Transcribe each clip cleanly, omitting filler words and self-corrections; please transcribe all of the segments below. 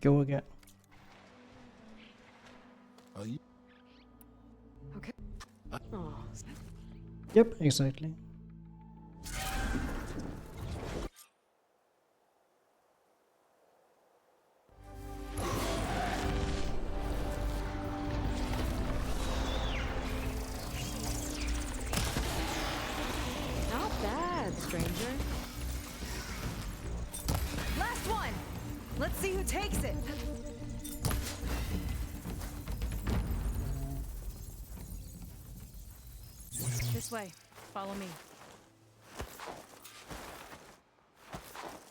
go again. Okay. Oh. Yep, exactly. Not bad, stranger. Last one! Let's see who takes it! This way. Follow me.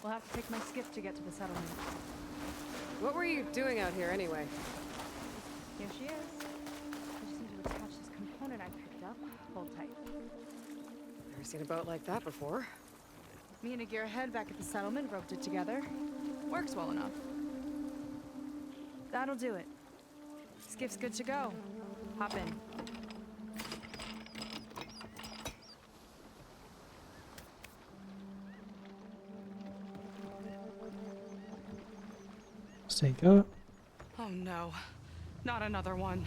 We'll have to take my skiff to get to the settlement. What were you doing out here anyway? Here she is. I just need to attach this component I picked up. Hold tight. Never seen a boat like that before. Me and a gearhead back at the settlement roped it together. Works well enough. That'll do it. Skiff's good to go. Hop in. Seika. Oh no. Not another one.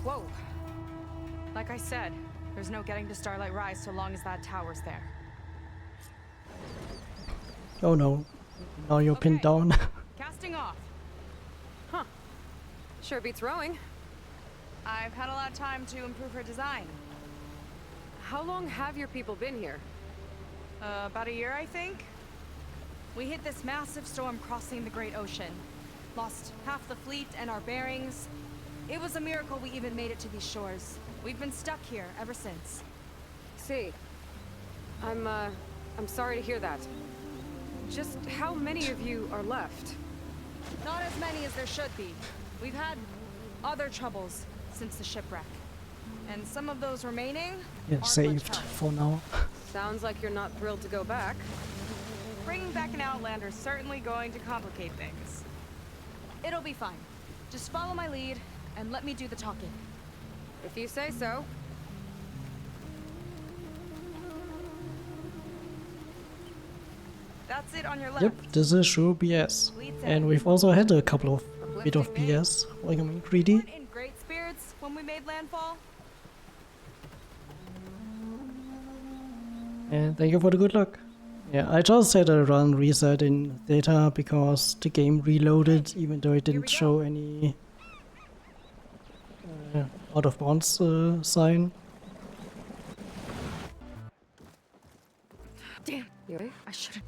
Whoa. Like I said, there's no getting to Starlight Rise so long as that tower's there. Oh no. Now you're pinned down. Casting off. Huh. Sure beats rowing. I've had a lot of time to improve her design. How long have your people been here? About a year, I think. We hit this massive storm crossing the Great Ocean. Lost half the fleet and our bearings. It was a miracle we even made it to these shores. We've been stuck here ever since. See. I'm sorry to hear that. Just how many of you are left? Not as many as there should be. We've had other troubles since the shipwreck. And some of those remaining Yeah, aren't saved much help. for now. Sounds like you're not thrilled to go back. Bringing back an Outlander is certainly going to complicate things. It'll be fine. Just follow my lead and let me do the talking. If you say so. That's it on your left. Yep, this is sure BS. Leads And in. we've also had a couple of bit of Uplifting name. BS, like I mean greedy. Weren't in great spirits when we made landfall. And thank you for the good luck. Yeah, I just had a run reset in data because the game reloaded even though it didn't show any out of bounds sign. Damn, You I should have.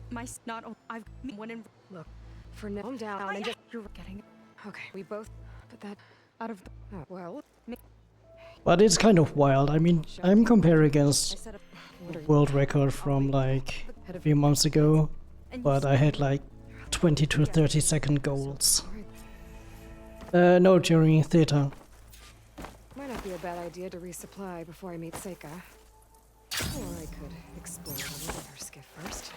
Not. I've went in. look. For now, calm down and just. You're getting it Okay, we both put that out of the. oh, well. But it's kind of wild. I mean, I'm comparing I against set up what are you world record from like head a of few months ago, And but I had like 20 to 30 second goals. Sorry. No, during theta. Might not be a bad idea to resupply before I meet Seika. Or I could explore a little of her skiff first.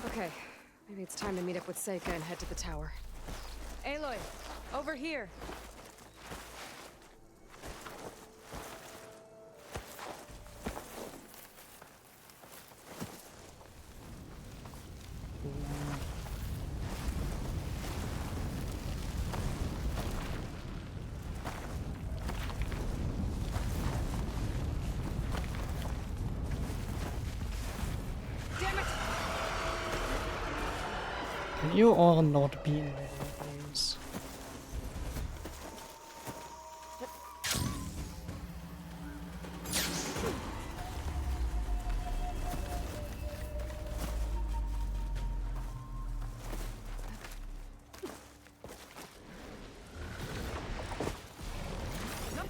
Okay, maybe it's time to meet up with Seika and head to the tower. Aloy, over here. Damn it! Can you all not be in my way, please?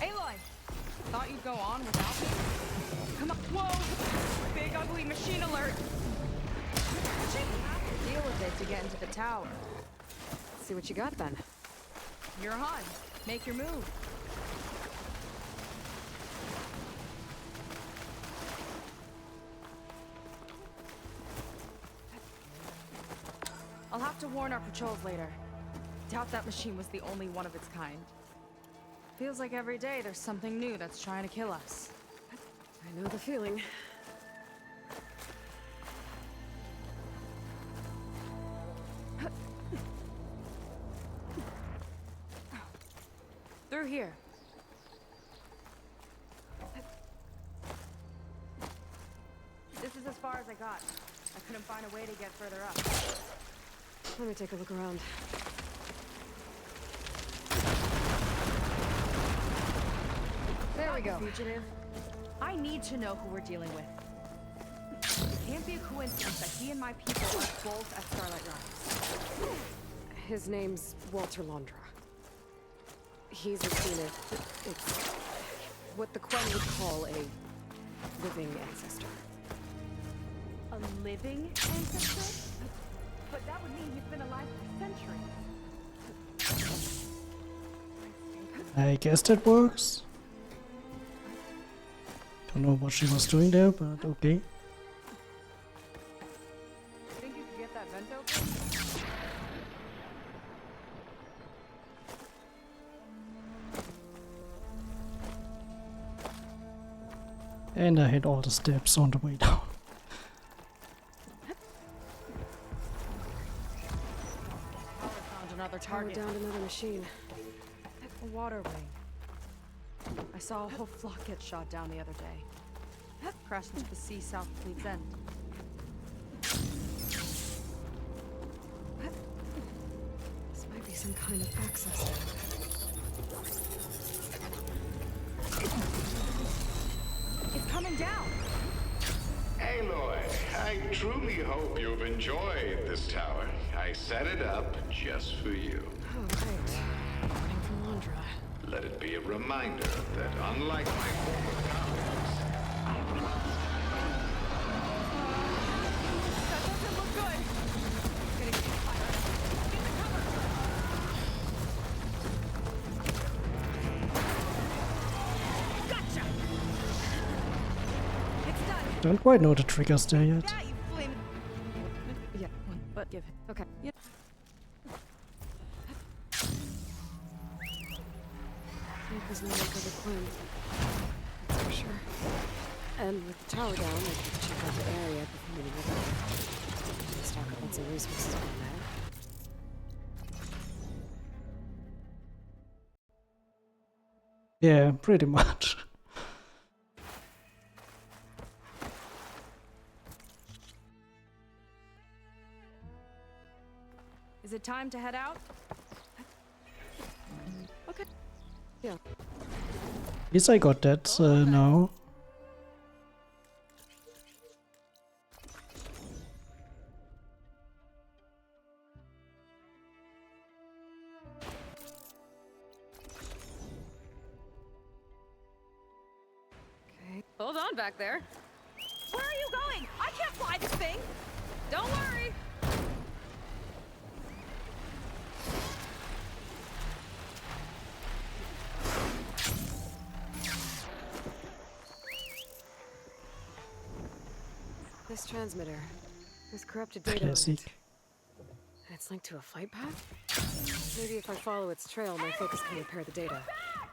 Aloy! Thought you'd go on without me? Come on. Whoa! Big ugly machine alert! You have to deal with it to get into the tower. See what you got then. You're on. Make your move. I'll have to warn our patrols later. Doubt that machine was the only one of its kind. Feels like every day there's something new that's trying to kill us. I know the feeling. Through here. This is as far as I got. I couldn't find a way to get further up. Let me take a look around. There we go. Fugitive. I need to know who we're dealing with. It can't be a coincidence that he and my people are both at Starlight Rise. His name's Walter Londra. He's a zenith. It's what the Quen would call a living ancestor. A living ancestor? But that would mean he's been alive for centuries. I guess that works. Don't know what she was doing there, but okay. Think you could get that vent open? And I hit all the steps on the way down. Found another Powered target. down another machine. A waterway. I saw a whole flock get shot down the other day. Crashed into the sea south of Fleet's End. This might be some kind of access. It's coming down! Aloy, I truly hope you've enjoyed this tower. I set it up just for you. Oh, great. Warning from Londra. Let it be a reminder that unlike my former colleagues, That doesn't look good! Getting fire. Get the cover! Gotcha! It's done! Don't quite know the triggers there yet. Yeah, you flame. Yeah. But give it. Okay. Yeah. It was not for the Quen. That's for sure. And with the tower down, I could check out the area before moving over. Stock up on some resources down there. Yeah, pretty much. Is it time to head out? Okay. Yeah. At least I got that now. Okay. Hold on back there. Where are you going? I can't fly this thing! Don't worry. This transmitter. There's corrupted data on Classic. it. And it's linked to a flight path? Maybe if I follow its trail, my focus can repair the data.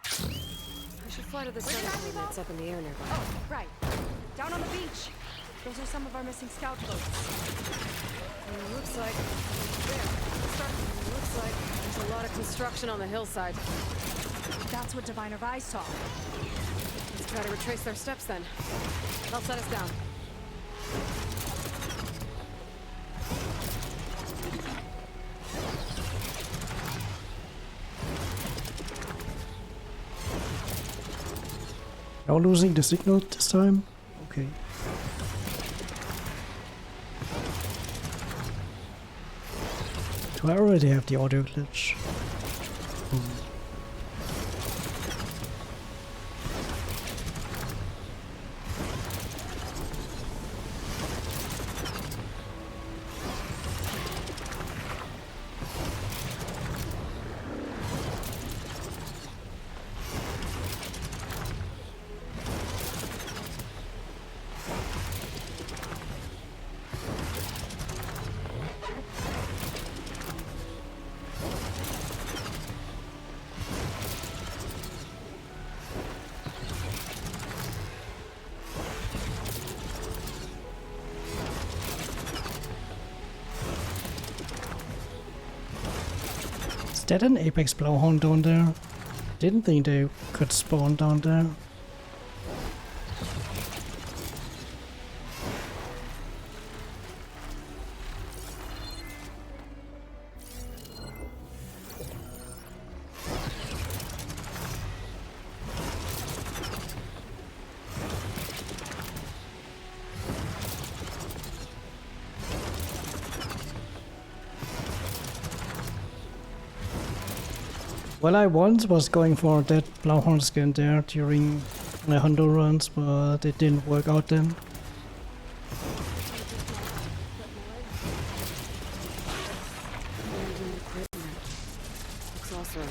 I should fly to the center coordinates up in the air nearby. Oh, right. Down on the beach. Those are some of our missing scout boats. And it looks like... There. It looks like there's a lot of construction on the hillside. That's what Diviner Vi saw. Let's try to retrace their steps then. They'll set us down. Now losing the signal this time? Okay. Do I already have the audio glitch? that an apex blowhorn down there? Didn't think they could spawn down there. Well, I once was going for that blowhorn skin there during my Hundo runs, but it didn't work out then. Abandoned equipment. Looks awesome.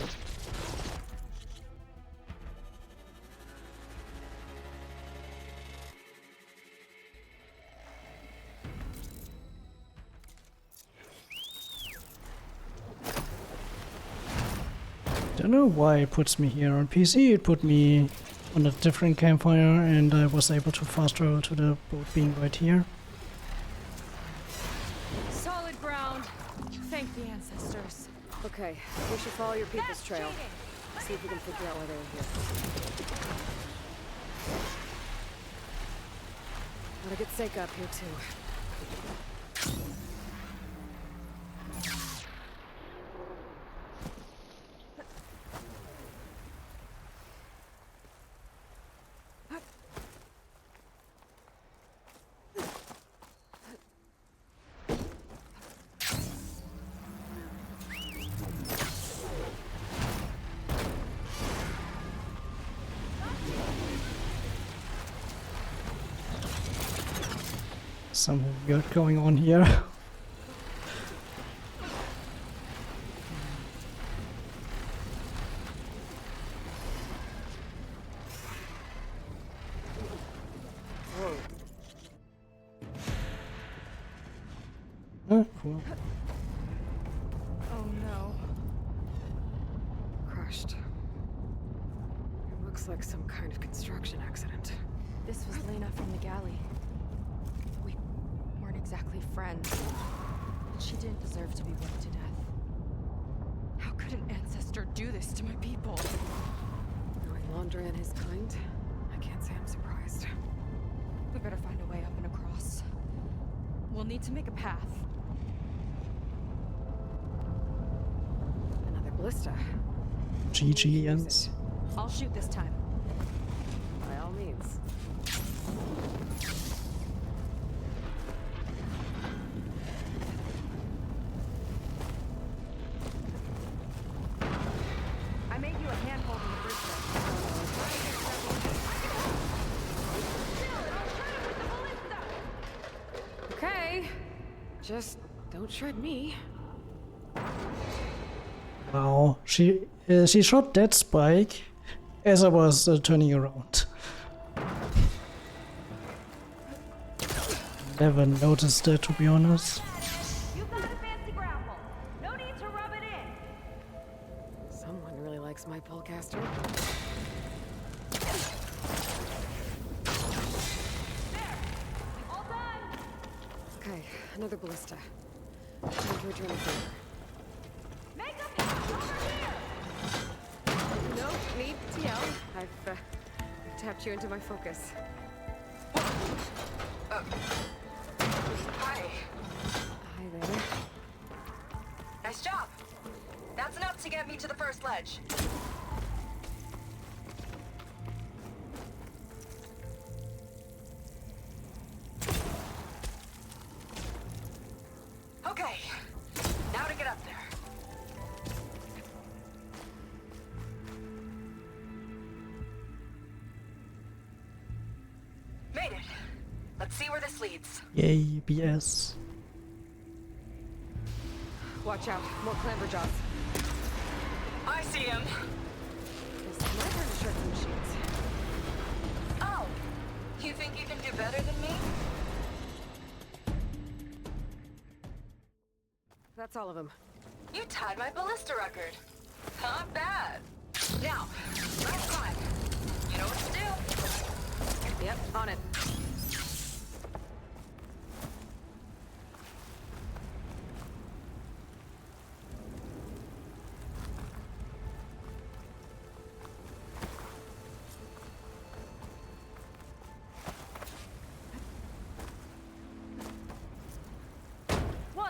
Don't know why it puts me here. On PC it put me on a different campfire and I was able to fast travel to the boat being right here. Solid ground. Thank the ancestors. Okay, we should follow your people's That's trail. cheating. See if we can figure out why they were here. Gotta get Seika up here too. Something weird going on here. Oh, cool. Oh no. Crushed. It looks like some kind of construction accident. This was Lena from the galley. We weren't exactly friends. She didn't deserve to be worked to death. How could an ancestor do this to my people? Knowing Laundry and his kind, I can't say I'm surprised. We better find a way up and across. We'll need to make a path. Another ballista. GG, Jens. I'll shoot this time. By all means. I made you a handhold in the bridge there. Okay. Just don't shred me. Wow, she shot that spike as I was turning around. Never noticed that, to be honest. You got a fancy grapple. No need to rub it in. Someone really likes my polecaster. All done. Okay, another ballista. Time to return the favor. Make a path over here. No need to yell. I've tapped you into my focus. Hi. Hi there. Nice job. That's enough to get me to the first ledge. Okay. Now to get up there. Made it. Let's see where this leads. Yay, BS. Watch out, more clamberjaws. I see him. This might hurt to shred some sheets. Oh, you think you can do better than me? That's all of them. You tied my ballista record. Not bad. Now, last climb. You know what to do. Yep, on it.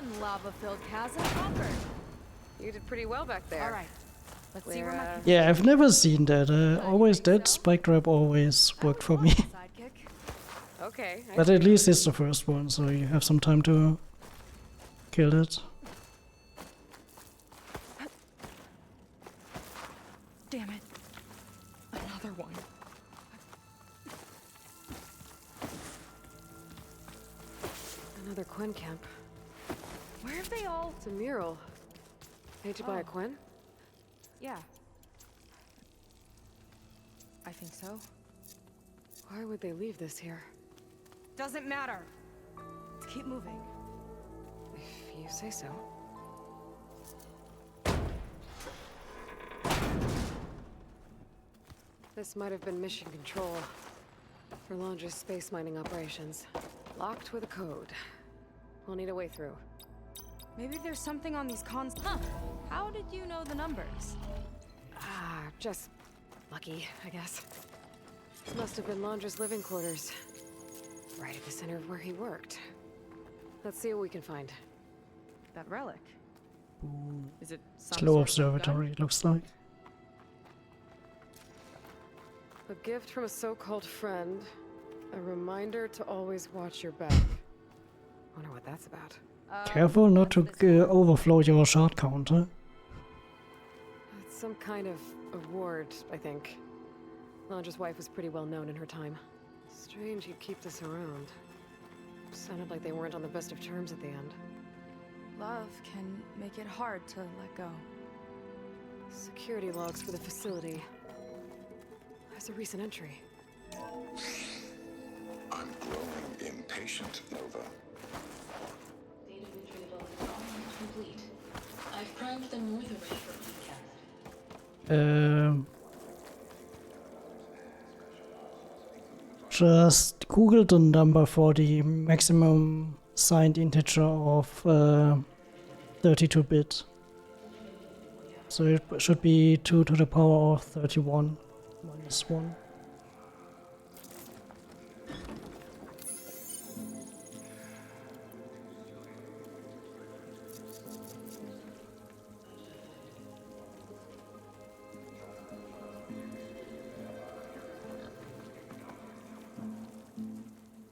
One lava-filled chasm conquered. You did pretty well back there. All right, let's see where my Yeah, I've never seen that. Always that spike trap always worked for me. sidekick. Okay. I But see. at least it's the first one, so you have some time to kill it. Damn it. Another one. Another Quen camp. Where have they all? It's a mural. Painted by a Oh. Quen? Yeah. I think so. Why would they leave this here? Doesn't matter. Let's keep moving. If you say so. This might have been mission control for Londra's space mining operations. Locked with a code. We'll need a way through. Maybe there's something on these cons. Huh. How did you know the numbers? Just lucky, I guess. Must have been Londra's living quarters. Right at the center of where he worked. Let's see what we can find. That relic. Is it some Slow sort of gun? observatory, it looks like. A gift from a so-called friend. A reminder to always watch your back. Wonder what that's about. Careful not to what's this? overflow your shot counter. It's some kind of award, I think. Londra's wife was pretty well known in her time. Strange he'd keep this around. Sounded like they weren't on the best of terms at the end. Love can make it hard to let go. Security logs for the facility. There's a recent entry. I'm growing impatient, Nova. Data retrieval almost complete. I've primed the north array for recap. Just Google the number for the maximum signed integer of 32-bit. So it should be 2 to the power of 31 minus 1.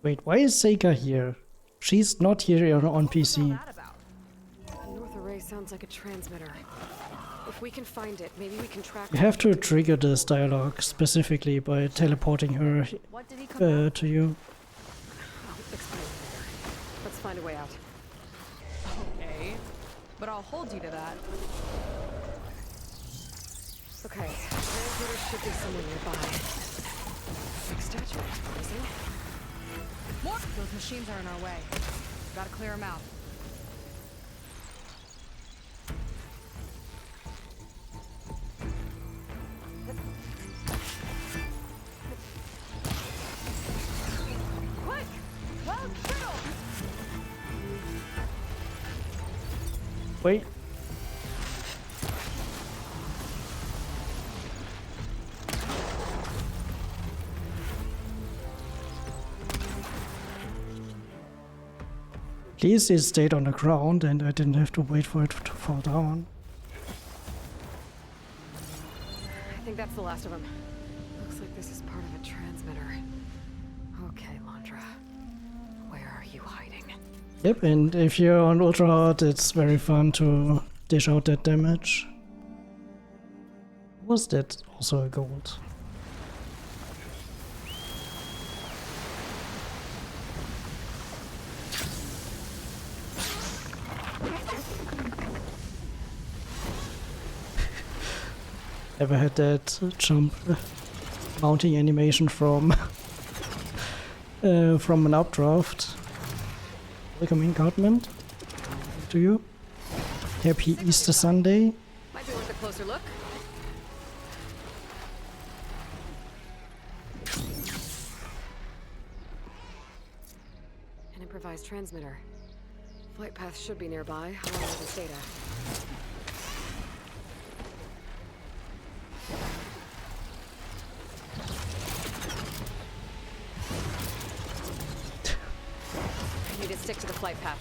Wait, why is Sega here? She's not here on What's all PC. that about? The north array sounds like a transmitter. If we can find it, maybe we can track You have to trigger this dialogue specifically by teleporting her What did he come out? to you. I'll explain later. Let's find a way out. Okay. But I'll hold you to that. Okay, transmitter should be somewhere nearby. Big statue, amazing. More! Those machines are in our way. Gotta clear them out. Quick! Well, Fiddle! Wait. At least it stayed on the ground and I didn't have to wait for it to fall down. I think that's the last of them. Looks like this is part of a transmitter. Okay, Londra. Where are you hiding? Yep, and if you're on ultra hard, it's very fun to dish out that damage. Was that also a gold? Ever had that jump mounting animation from an updraft? Welcome in, Cartman. To you. Happy Easter Sunday. Might be worth a closer look. An improvised transmitter. Flight path should be nearby, along with this data. I need to stick to the flight path.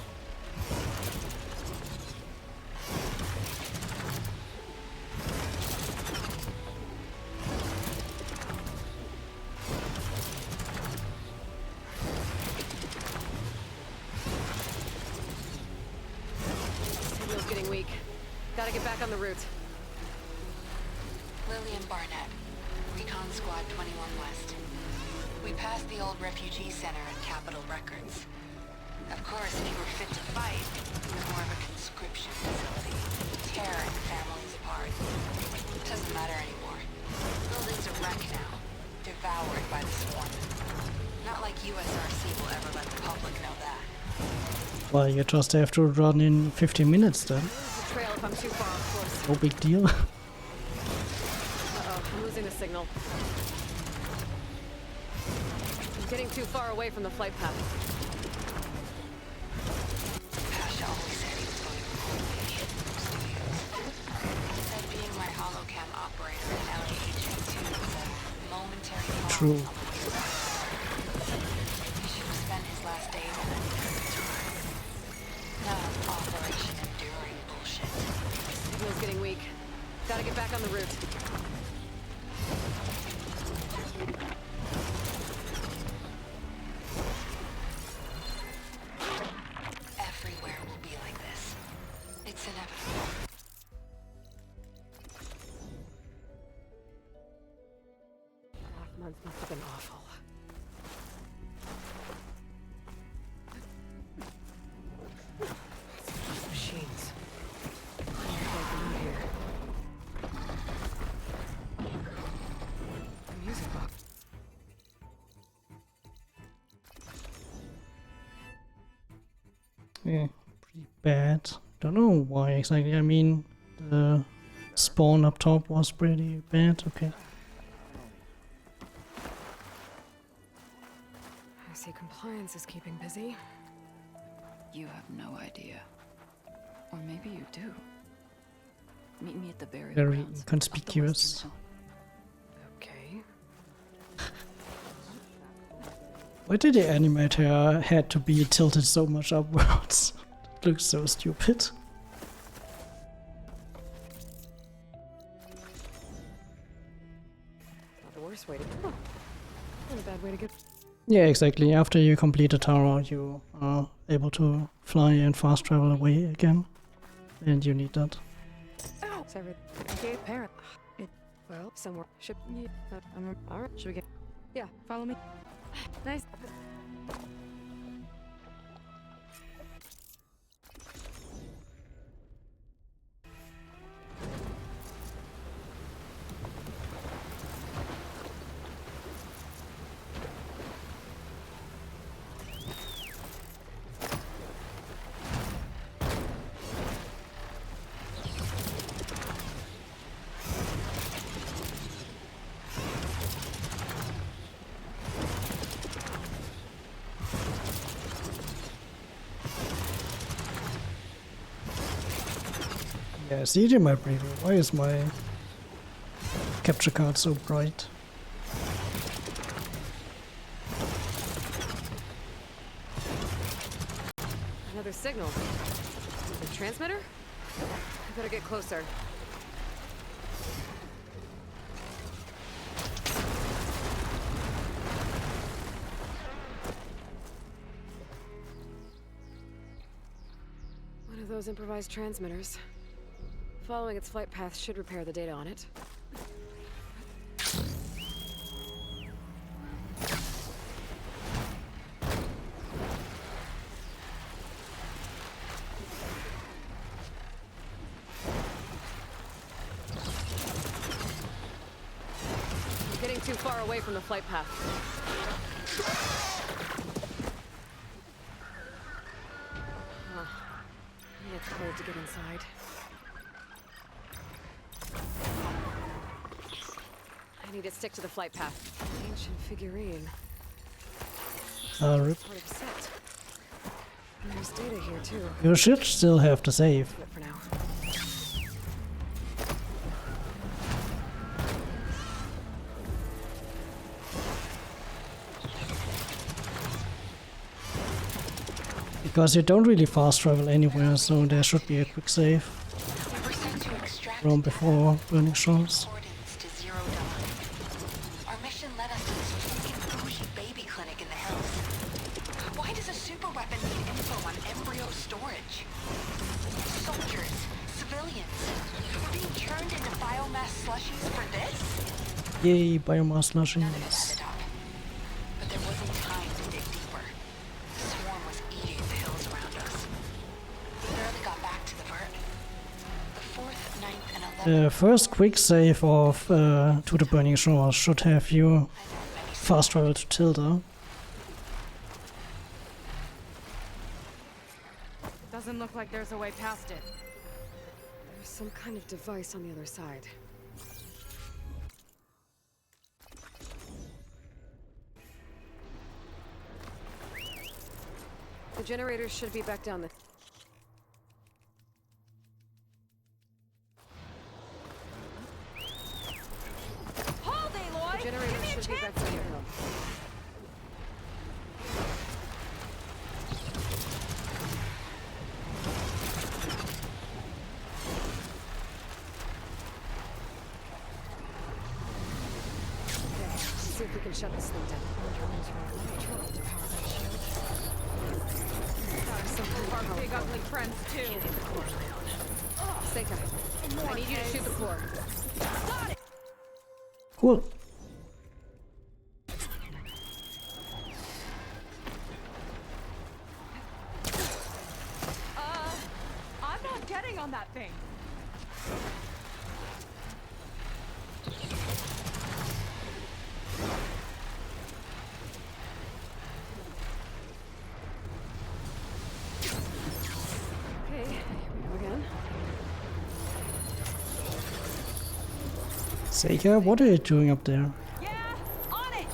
get back on the route. Lillian Barnett, Recon Squad 21 West. We passed the old refugee center at Capitol Records. Of course, if you were fit to fight, it was more of a conscription facility, tearing families apart. It doesn't matter anymore. Buildings are wrecked now, devoured by the swarm. Not like USRC will ever let the public know that. Well, you just have to run in 15 minutes then. There's a trail if I'm too far, of course. No big deal. Uh-oh, I'm losing the signal. I'm getting too far away from the flight path. Pasha always said he was going to record me at Hidden Studios. He said being my holocam operator in LAHV2 was a momentary pause True. on the way back. He should have spent his last days in that territory. Not Operation Enduring bullshit. Signal's getting weak. Gotta get back on the route. Everywhere will be like this. It's inevitable. Last month must have been awful. These machines. I don't know if I'm out here. The music box. Yeah, pretty bad. Don't know why exactly. I mean, the spawn up top was pretty bad. Okay. I see compliance is keeping busy. You have no idea. Or maybe you do. Meet me at the burial Very grounds, up the inconspicuous. western hill. Okay. Why did the animator had to be tilted so much upwards? It looks so stupid. Not the worst way to go. Not a bad way to get. Yeah, exactly. After you complete the tower, you are able to fly and fast travel away again. And you need that. Ow! Sorry. Okay, parent. Well, somewhere. Should. Yeah. Alright. Should we get. Yeah, follow me. Nice. Yeah, see it in my preview. Why is my capture card so bright? Another signal. The transmitter? I better get closer. One of those improvised transmitters. Following its flight path should repair the data on it. I'm getting too far away from the flight path. It's cold to get inside. I need to stick to the flight path. Ancient figurine. Rip. Part of a set. And there's data here too. You should still have to save. But for now. Because you don't really fast travel anywhere, so there should be a quick save We were sent to extract from before Burning Shores. coordinates to Zero Dawn. Our mission led us to this freaking bougie baby clinic in the hills. Why does a super weapon need info on embryo storage? Soldiers, civilians. We're being turned into biomass slushies for this? Yay, biomass None of it slushies. added up. But there wasn't time to dig deeper. The swarm was eating the hills around us. We barely got back to the vert. The 4th, 9th, and 11th... The first quick save of to the Burning Shores should have you fast travel to Tilda. Doesn't look like there's a way past it. There's some kind of device on the other side. The generators should be back down the... Hold, Aloy! The generators should be back down the hill. Okay, see if we can shut this thing down. Our big ugly friends, too. Seika, I need you to shoot the core. Cool. I'm not getting on that thing. Okay, here we go again. Seika, what are you doing up there? Yeah, on it!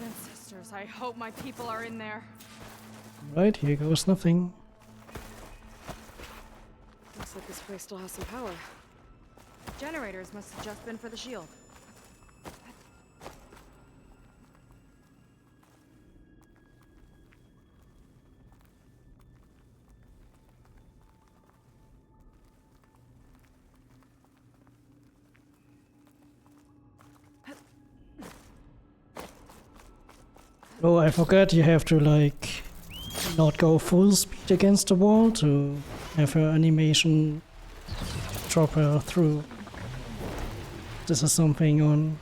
Ancestors, I hope my people are in there. Right, here goes nothing. Looks like this place still has some power. Generators must have just been for the shield. Oh, I forgot you have to like not go full speed against the wall to have her animation drop her through. This is something on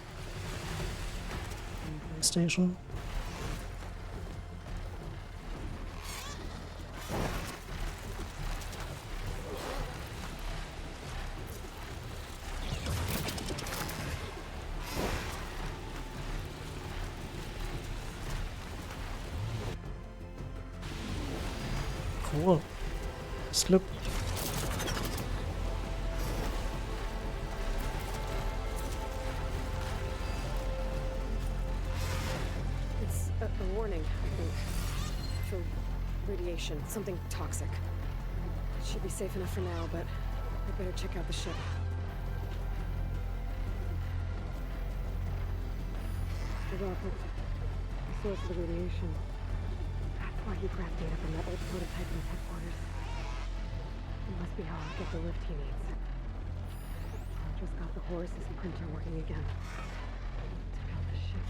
PlayStation. Cool. Slip. It's a warning, I think. For radiation, something toxic. It should be safe enough for now, but we better check out the ship. The rocket, the source of the radiation. That's why he grabbed data from that old prototype in his headquarters. It must be how I'll get the lift he needs. I just got the Horus's printer working again. To build the ship.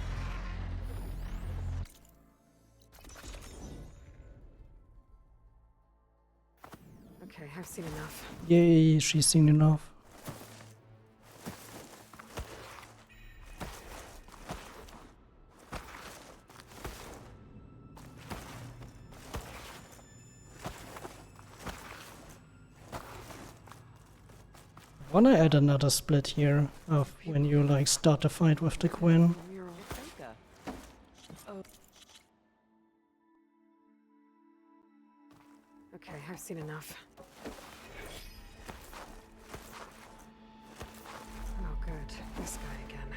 Okay, I've seen enough. Yay, she's seen enough. Wanna add another split here of when you like start the fight with the Gwen. Mural. Oh. Okay, I've seen enough. Oh, good. This guy again.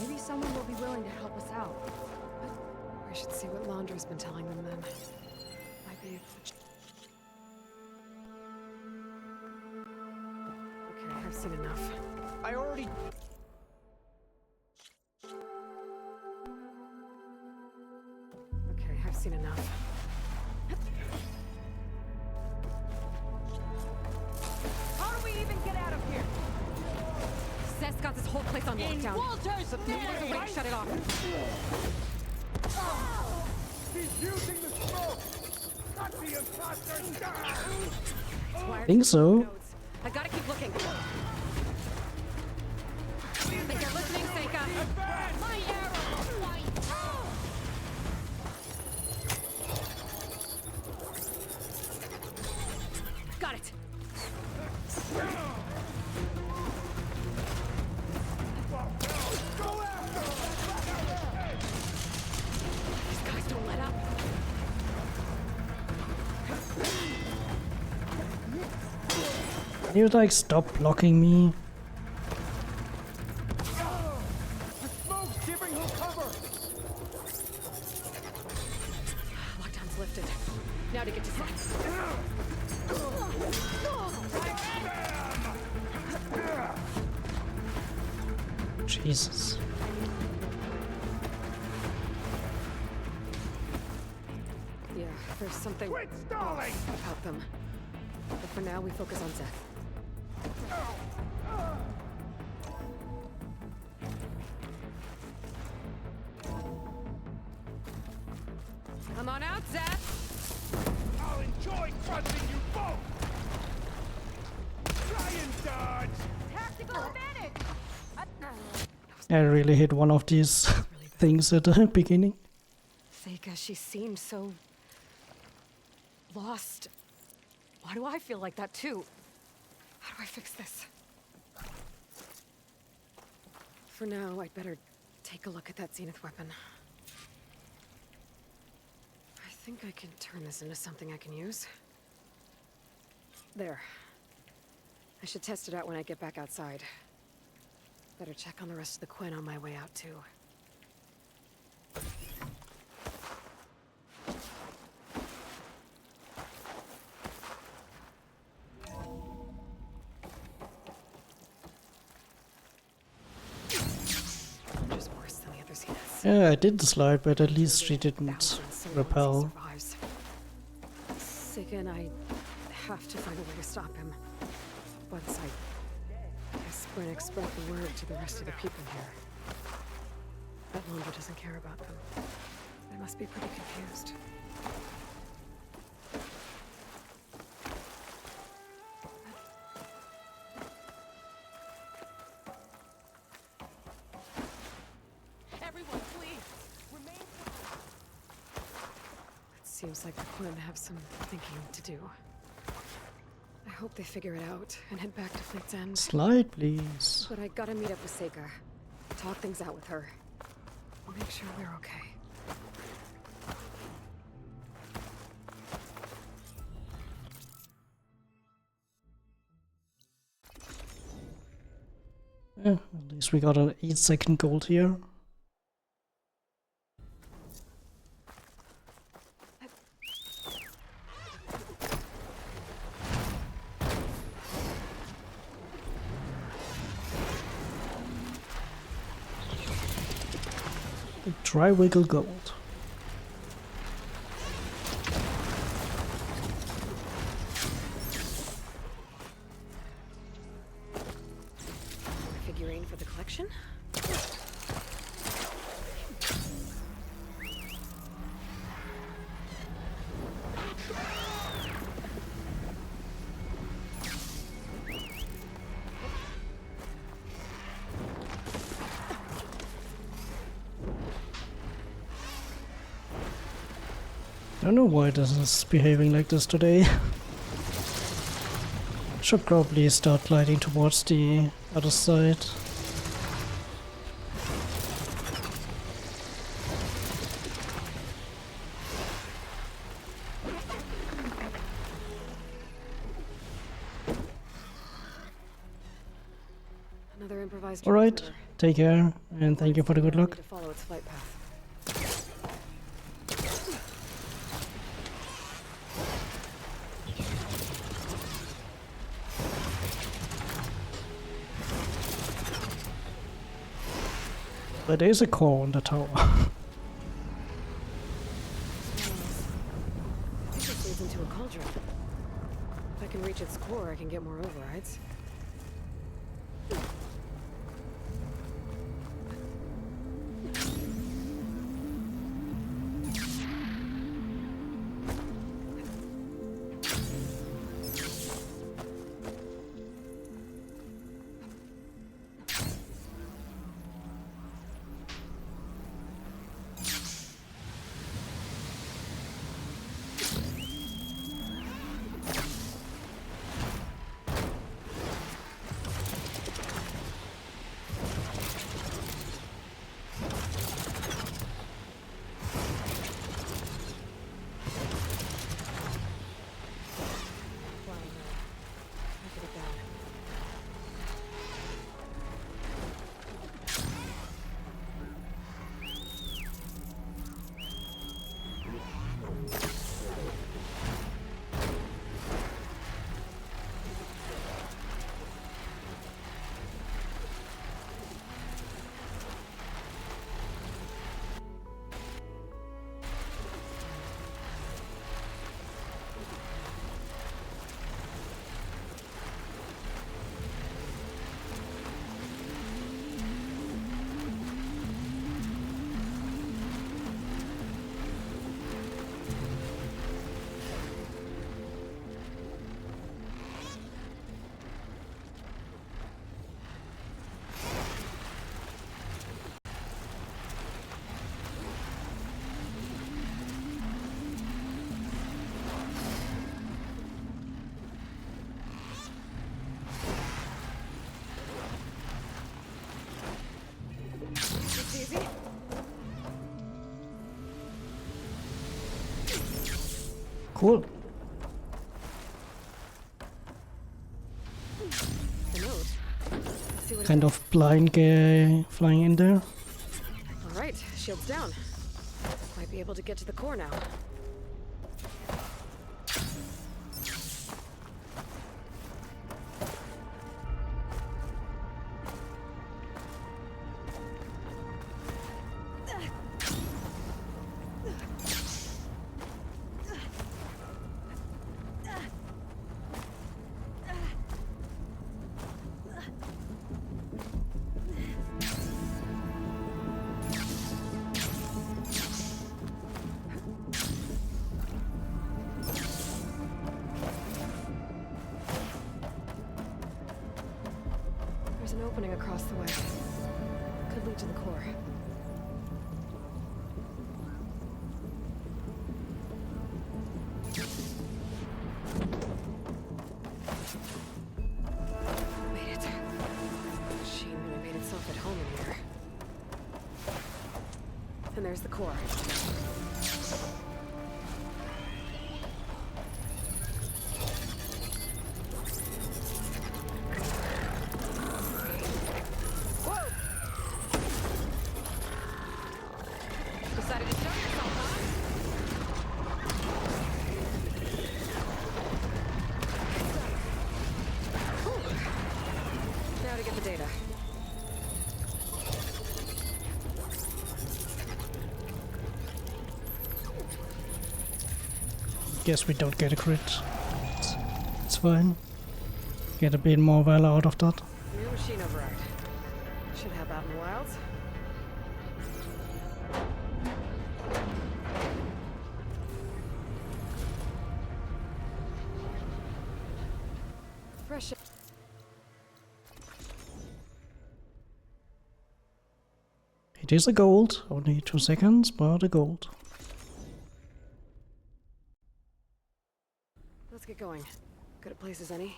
Maybe someone will be willing to help us out. I should see what Laundra's been telling them then. Might be. Okay, I've seen enough. I already... Okay, I've seen enough. How do we even It's got this whole place on lockdown. Walter's Maybe there's a way to shut it off. He's using the smoke! Cut the imposters down! I think so. I gotta keep looking. Think you're listening, Seika? My arrow! Got it. These guys don't let up. Can you like stop blocking me? The smoke's giving her cover! Lockdown's lifted. Now to get to site. Jesus. Yeah, there's something Quit stalling! about them. But for now, we focus on Zeth. Come on out, Zeth! I'll enjoy crushing you both! Try and dodge! tactical advantage. I really hit one of these things at the beginning. Seika, she seemed so... lost. Why do I feel like that too? How do I fix this? For now, I'd better take a look at that Zenith weapon. I think I can turn this into something I can use. There. I should test it out when I get back outside. Better check on the rest of the Quinn on my way out too. Just worse than the other Zeniths. Yeah, I did slide, but at least she didn't Thousands, so repel. once he survives. Seika and I have to find a way to stop him. Once I Sprint spread the word to the rest of the people here. That Londra doesn't care about them. They must be pretty confused. Everyone, please remain. It seems like the Quinn have some thinking to do. I hope they figure it out and head back to Fleet's End. Slide, please. But I gotta meet up with Seika. Talk things out with her. Make sure we're okay. Yeah, at least we got an 8-second gold here. Try wiggle gold. Figurine for the collection? I don't know why this is behaving like this today. Should probably start gliding towards the other side. Another improvised Alright, transmitter. take care, and thank you for the good I need luck. to follow its flight path. But there's a core on the tower. I think this leads into a cauldron. If I can reach its core, I can get more overrides. Cool. The note. Let's see what Kind of blind guy flying in there. All right, shields down. Might be able to get to the core now. There's an opening across the way. Could lead to the core. Made it. The machine really made itself at home in here. And there's the core. Decided to show yourself, huh? Now to get the data. Guess we don't get a crit. It's fine. Get a bit more value out of that. New machine override. Should have out in the wilds. Fresh. It is a gold. Only 2 seconds, but a gold. Let's get going. Good at places any.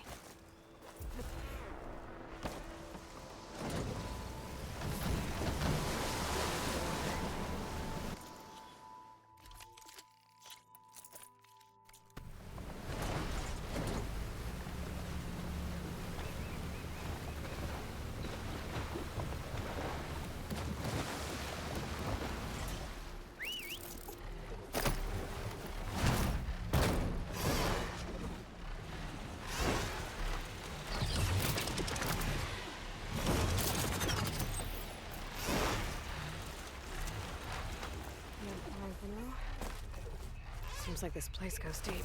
Seems like this place goes deep.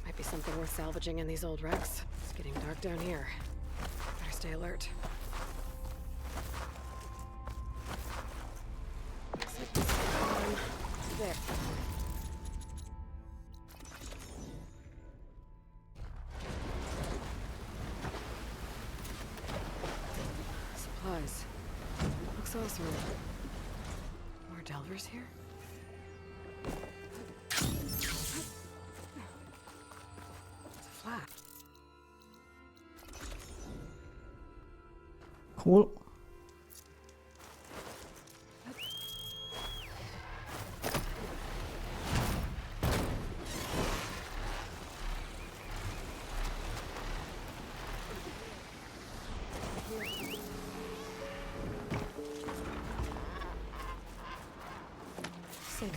Might be something worth salvaging in these old wrecks. It's getting dark down here. Better stay alert. Looks like this one there. Supplies. Looks awesome. More delvers here? Flat. Cool.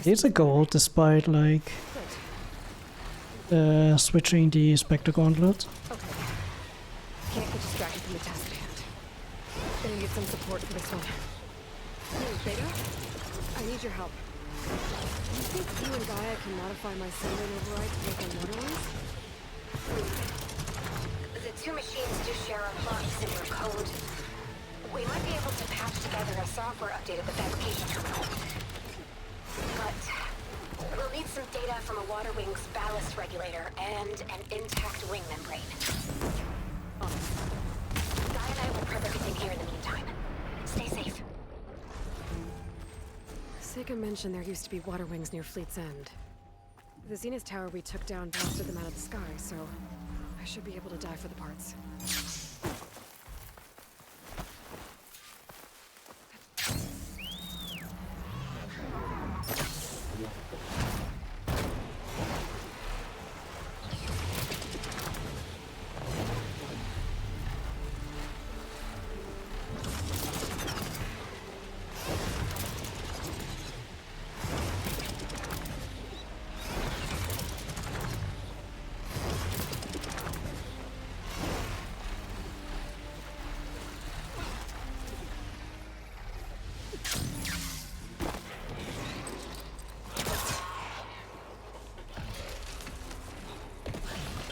It's a gold despite like switching the Spectre Gauntlet. Okay. Can't get distracted from the task at hand. Gonna need some support for this one. Hey, Beta? I need your help. Do you think you and Gaia can modify my sending override to make them water ones? The two machines do share a lot of similar code. We might be able to patch together a software update at the fabrication terminal. But we'll need some data from a water wing's ballast regulator and an intact wing membrane. Guy and I will prep everything here in the meantime. Stay safe. Seika mentioned there used to be water wings near Fleet's End. The Zenith Tower we took down blasted them out of the sky, so I should be able to dive for the parts.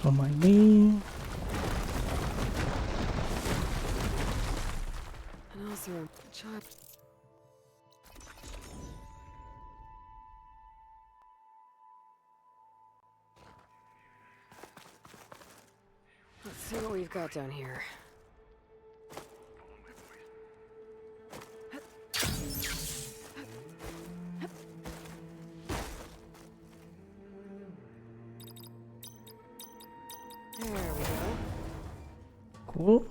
Don't mind me. And also a child. Let's see what we've got down here. There we go. Cool.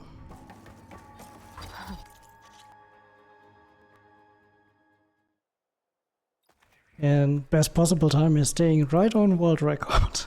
And best possible time is staying right on world record.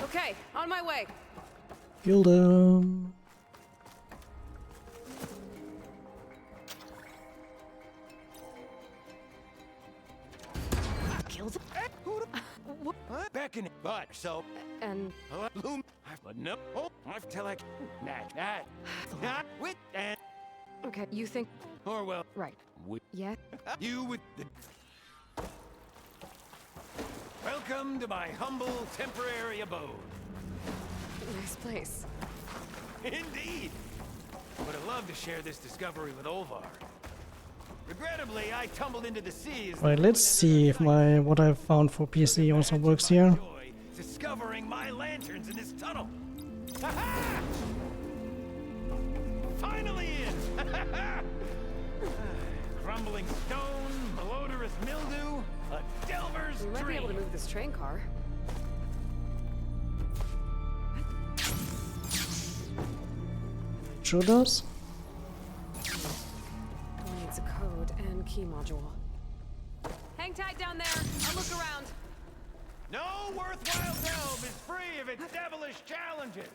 Okay, on my way. Kill them. Killed him? What? Back in it, but so. And Loom. But no. Oh, I feel like that. Not with and. okay, you think Or well, right? with Yeah. you with the. Welcome to my humble temporary abode. Nice place. Indeed. Would have loved to share this discovery with Olvar. Regrettably, I tumbled into the seas. Right, let's see if my what I've found for PC also works here. Joy discovering my lanterns in this tunnel. Ha-ha! Finally in. Crumbling stone, malodorous mildew, a delver's We might be able to dream. move this train car. Sure does. Only needs a code and key module. Hang tight down there. I'll look around. No worthwhile delve is free of its devilish challenges.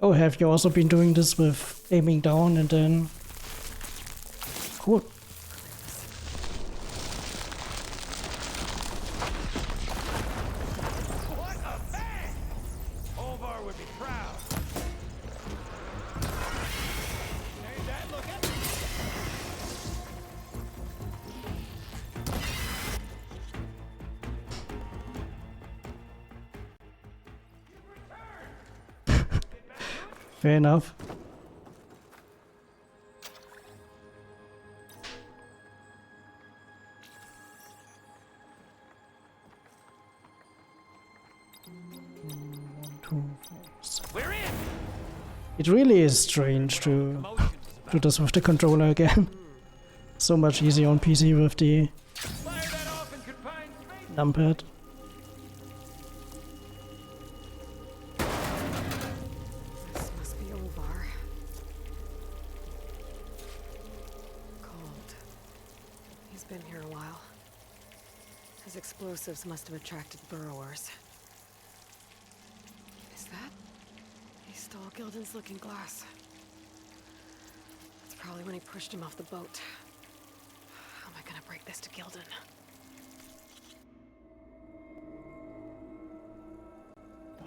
Oh, have you also been doing this with aiming down and then... Cool. What a bang! Olvar would be proud. Ain't that looking? Fair enough. We're in. It really is strange to do this with the controller again. So much easier on PC with the Fire that off in confined space. numpad. This must be Olvar. Cold. He's been here a while. His explosives must have attracted burrowers. Is that? He stole Gildan's looking glass. That's probably when he pushed him off the boat. How am I gonna break this to Gildan?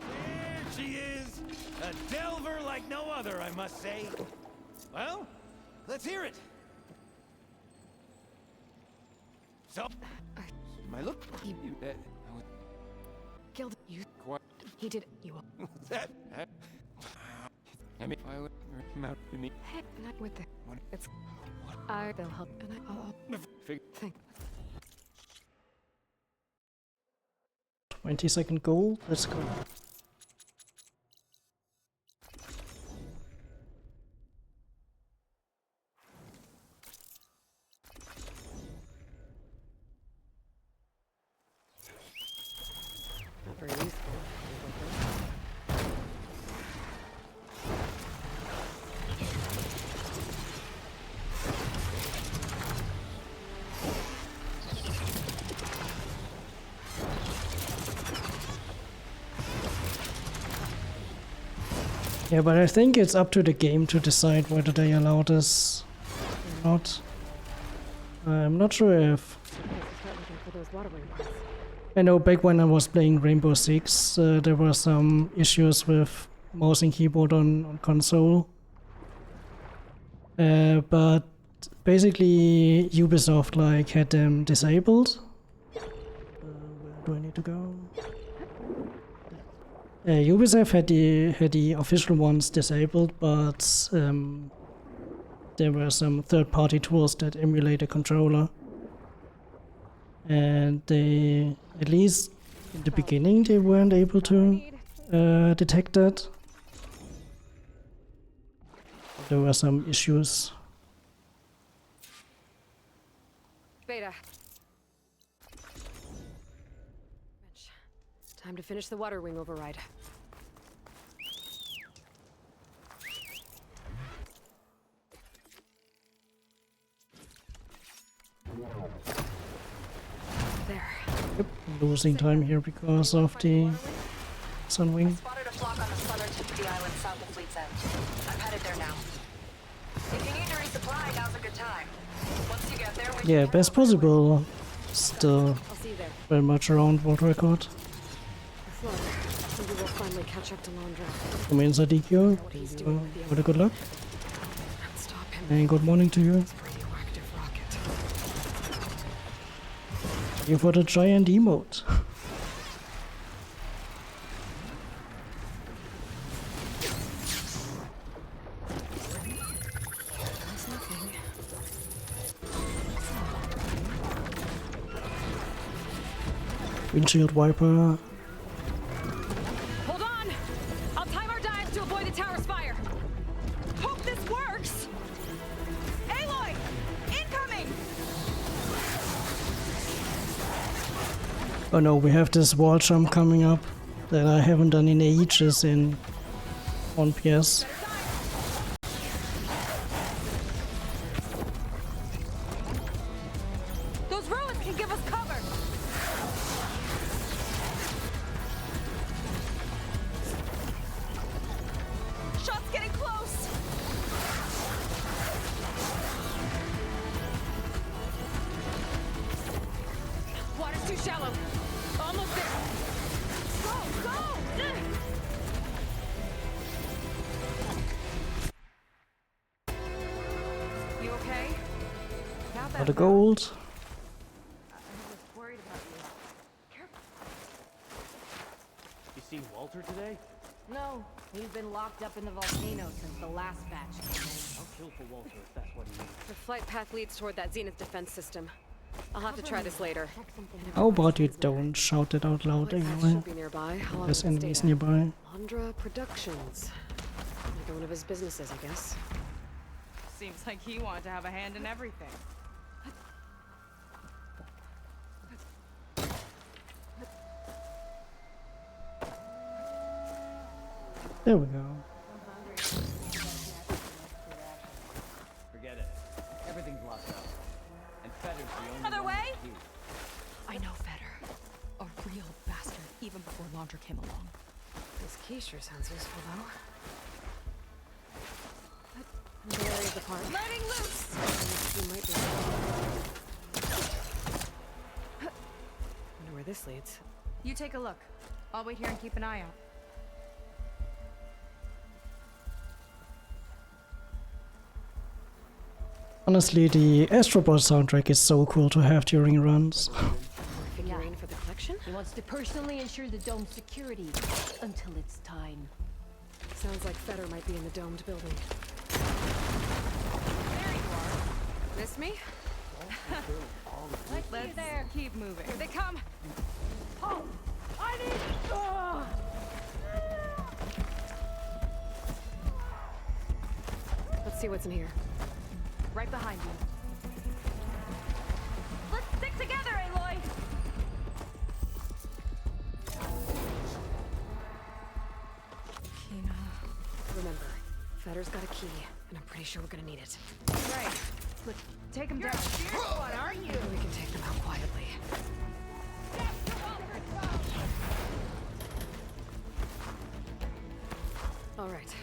There she is. A delver like no other, I must say. Well, let's hear it. So, my look. He- Gildan, you... What? He did... You... That. I mean, I would out to me. Heck, not with the... What? It's... I... They'll help, and I'll... Fig- Think. 20-second goal. Let's go. Not very useful. Yeah, but I think it's up to the game to decide whether they allow this or not. I'm not sure if... Start looking for those water wing parts. I know back when I was playing Rainbow Six, there were some issues with mouse and keyboard on console. But basically Ubisoft like had them disabled. Where do I need to go? Ubisoft had the official ones disabled, but there were some third-party tools that emulate a controller. And they, at least in the beginning, they weren't able to detect that. There were some issues. Beta. Mitch, time to finish the water wing override. There. Yep, losing time here because of the Sunwing. Spotted a flock on the southern tip of the island south of Fleet's End. I'm headed there now. If you need to resupply, now's a good time. Once you get there, we Yeah, can best possible. Still I'll see you there. very much around world record. It's Lord. Maybe we'll finally catch up to Londra. Come in, Sadikyo. What he's doing with the What a good luck. Can't stop him. And good morning to you. Radioactive rocket. You for the giant emote. That's nothing. Windshield wiper. Hold on! I'll time our dives to avoid the tower's fire. Hope this works! Aloy! Incoming! Oh no, we have this wall jump coming up that I haven't done in ages on PS. Those ruins can give us cover! Shot's getting close! Water's too shallow. Almost there. Go, go! You okay? Not For the gold. I was worried about you. Careful. You see Walter today? No, he's been locked up in the volcano since the last batch came in. I'll kill for Walter if that's what he needs. The flight path leads toward that Zenith defense system. I'll have to try this later. How about you don't shout it out loud anyway? Should be nearby. How long There's does it enemies stay nearby. Londra Productions. Like one of his businesses, I guess. Seems like he wanted to have a hand in everything. There we go. Forget it. Everything's locked up. And Fetter's the only Other one way? with the key. I know Fetter. A real bastard, even before Laundra came along. This key sure sounds useful, though. The area of the park. Letting loose! He might be. Wonder where this leads. You take a look. I'll wait here and keep an eye out. Honestly, the Astrobot soundtrack is so cool to have during runs. Figurine for the collection? He wants to personally ensure the dome's security until it's time. Sounds like Fetter might be in the domed building. There you are. Miss me? Let's keep moving. Here they come! Oh! I need... Oh! Let's see what's in here. Right behind you. Let's stick together, Aloy! Kina. Remember, Fetter's got a key, and I'm pretty sure we're gonna need it. Right. Look, take him down. What are you? Maybe we can take them out quietly. All right,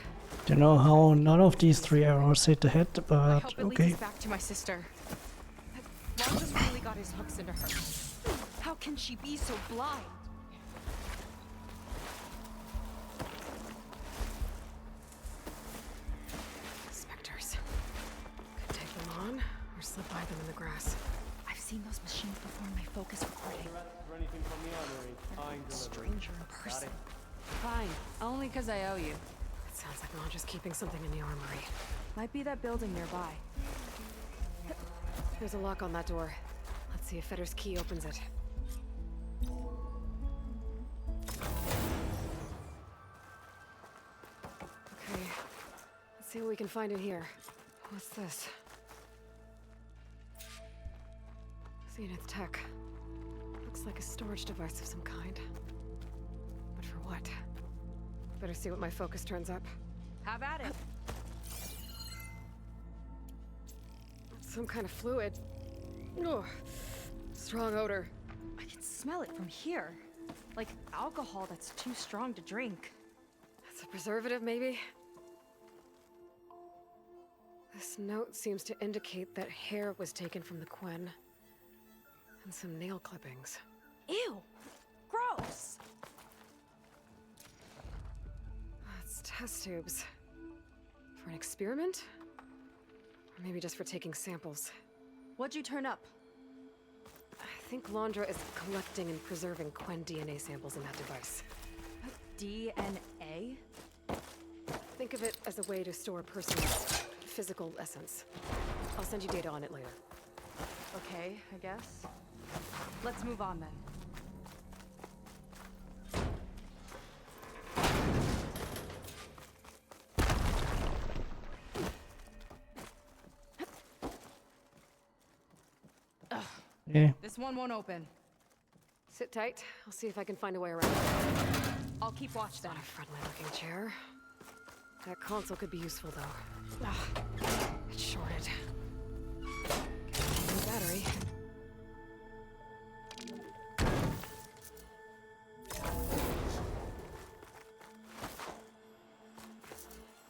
Don't know how none of these 3 arrows hit the head, I but hope it leads okay. us back to my sister. Lon just really got his hooks into her. How can she be so blind? Spectres. Could take them on, or slip by them in the grass. I've seen those machines before in my focus recording. For anything from the armory, Stranger in person. Fine. Only because I owe you. It sounds like Londra's keeping something in the armory. Might be that building nearby. There's a lock on that door. Let's see if Fetter's key opens it. Okay, let's see what we can find in here. What's this? Zenith tech. Looks like a storage device of some kind. But for what? Better see what my focus turns up. Have at it. Some kind of fluid. Oh, strong odor. I can smell it from here. Like alcohol that's too strong to drink. That's a preservative, maybe? This note seems to indicate that hair was taken from the Quen. And some nail clippings. Ew! Gross! It's test tubes. For an experiment? Or maybe just for taking samples. What'd you turn up? I think Londra is collecting and preserving Quen DNA samples in that device. DNA? Think of it as a way to store a person's physical essence. I'll send you data on it later. Okay, I guess. Let's move on then. Yeah. This one won't open. Sit tight. I'll see if I can find a way around. I'll keep watch then. Not a friendly-looking chair. That console could be useful, though. It's shorted. New battery.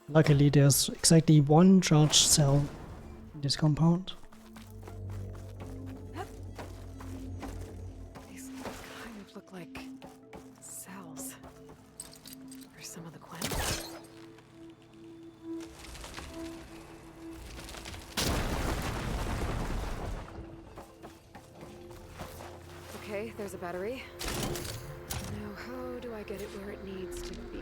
Luckily, there's exactly 1 charge cell in this compound. These kind of look like cells. Or some of the Quen. Okay, there's a battery. Now, how do I get it where it needs to be?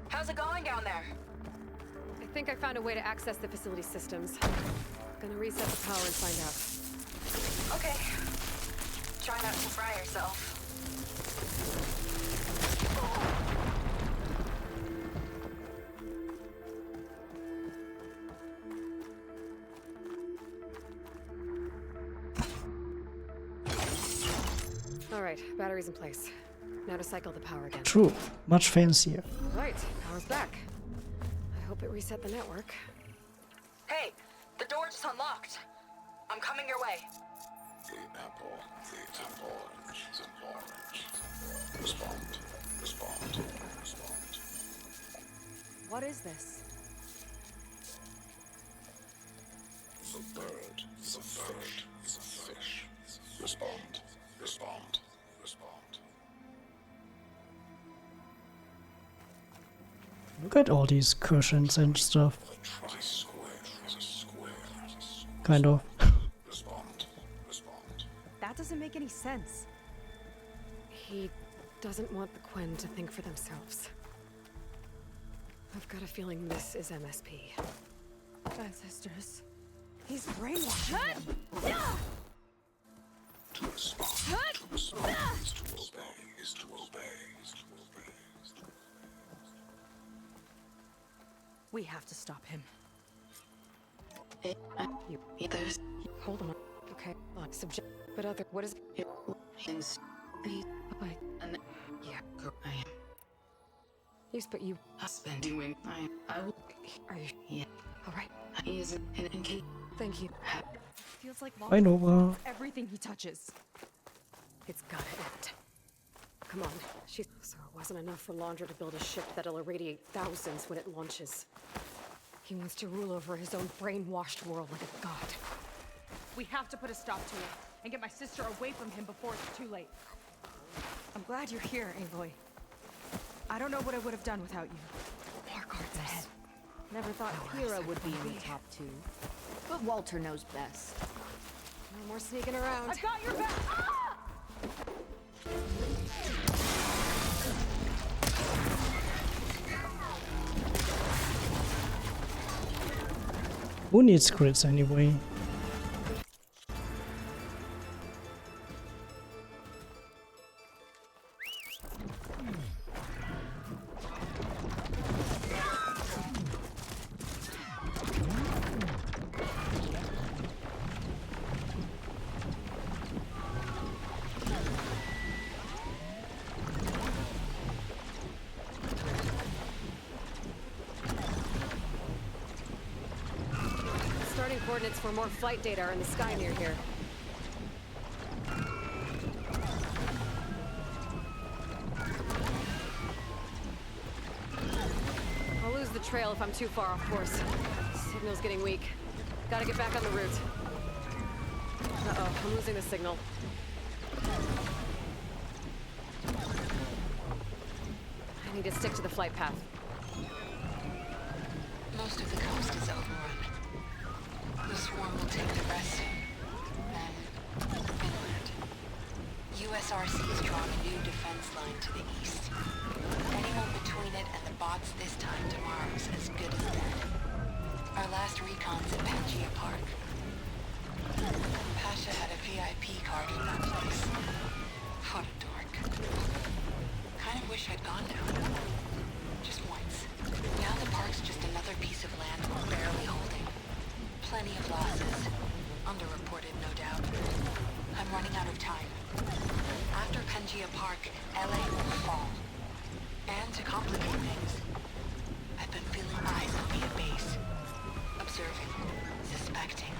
How's it going down there? I think I found a way to access the facility systems. Gonna reset the power and find out. Okay. Try not to fry yourself. All right, battery's in place. Now to cycle the power again. True, much fancier. Right, power's back. I hope it reset the network. Hey, the door just unlocked. I'm coming your way. The apple, the orange, the orange. Respond, respond, respond. What is this? The bird, the fish, the fish. Respond, respond, respond. Look at all these cushions and stuff. Kind of. Respond, respond. That doesn't make any sense. He doesn't want the Quen to think for themselves. I've got a feeling this is MSP. Ancestors. He's brainwashing them. To respond, to respond is to obey, is to obey, is to obey, is to obey. We have to stop him. There's... Hold on. Okay, subject... But other... What is... Yeah. Yes, but you... Husband doing. I will. Are you... Yeah. Alright. He is in case. Thank you. Feels like I know. everything he touches. It's gotta end. Come on. So it wasn't enough for Laundra to build a ship that'll irradiate thousands when it launches. He wants to rule over his own brainwashed world like a god. We have to put a stop to it and get my sister away from him before it's too late. I'm glad you're here, Aloy. I don't know what I would have done without you. More guards ahead. Never thought Kira would be in the top 2. But Walter knows best. No more sneaking around. I've got your back! Ah! Who needs crits anyway? Starting coordinates for more flight data are in the sky near here. I'll lose the trail if I'm too far off course. Signal's getting weak. Gotta get back on the route. Uh-oh, I'm losing the signal. I need to stick to the flight path. Most of the coast is overrun. The swarm will take the rest soon. Then, inland. USRC is drawing a new defense line to the east. Anyone between it and the bots this time tomorrow is as good as dead. Our last recon's at Pangea Park. Pasha had a VIP card from that place. What a dork. Kind of wish I'd gone now. Just once. Now the park's just another piece of land we're barely holding. Plenty of losses. Underreported, no doubt. I'm running out of time. After Pangea Park, LA will fall. And to complicate things, I've been feeling eyes on me at base. Observing. Suspecting.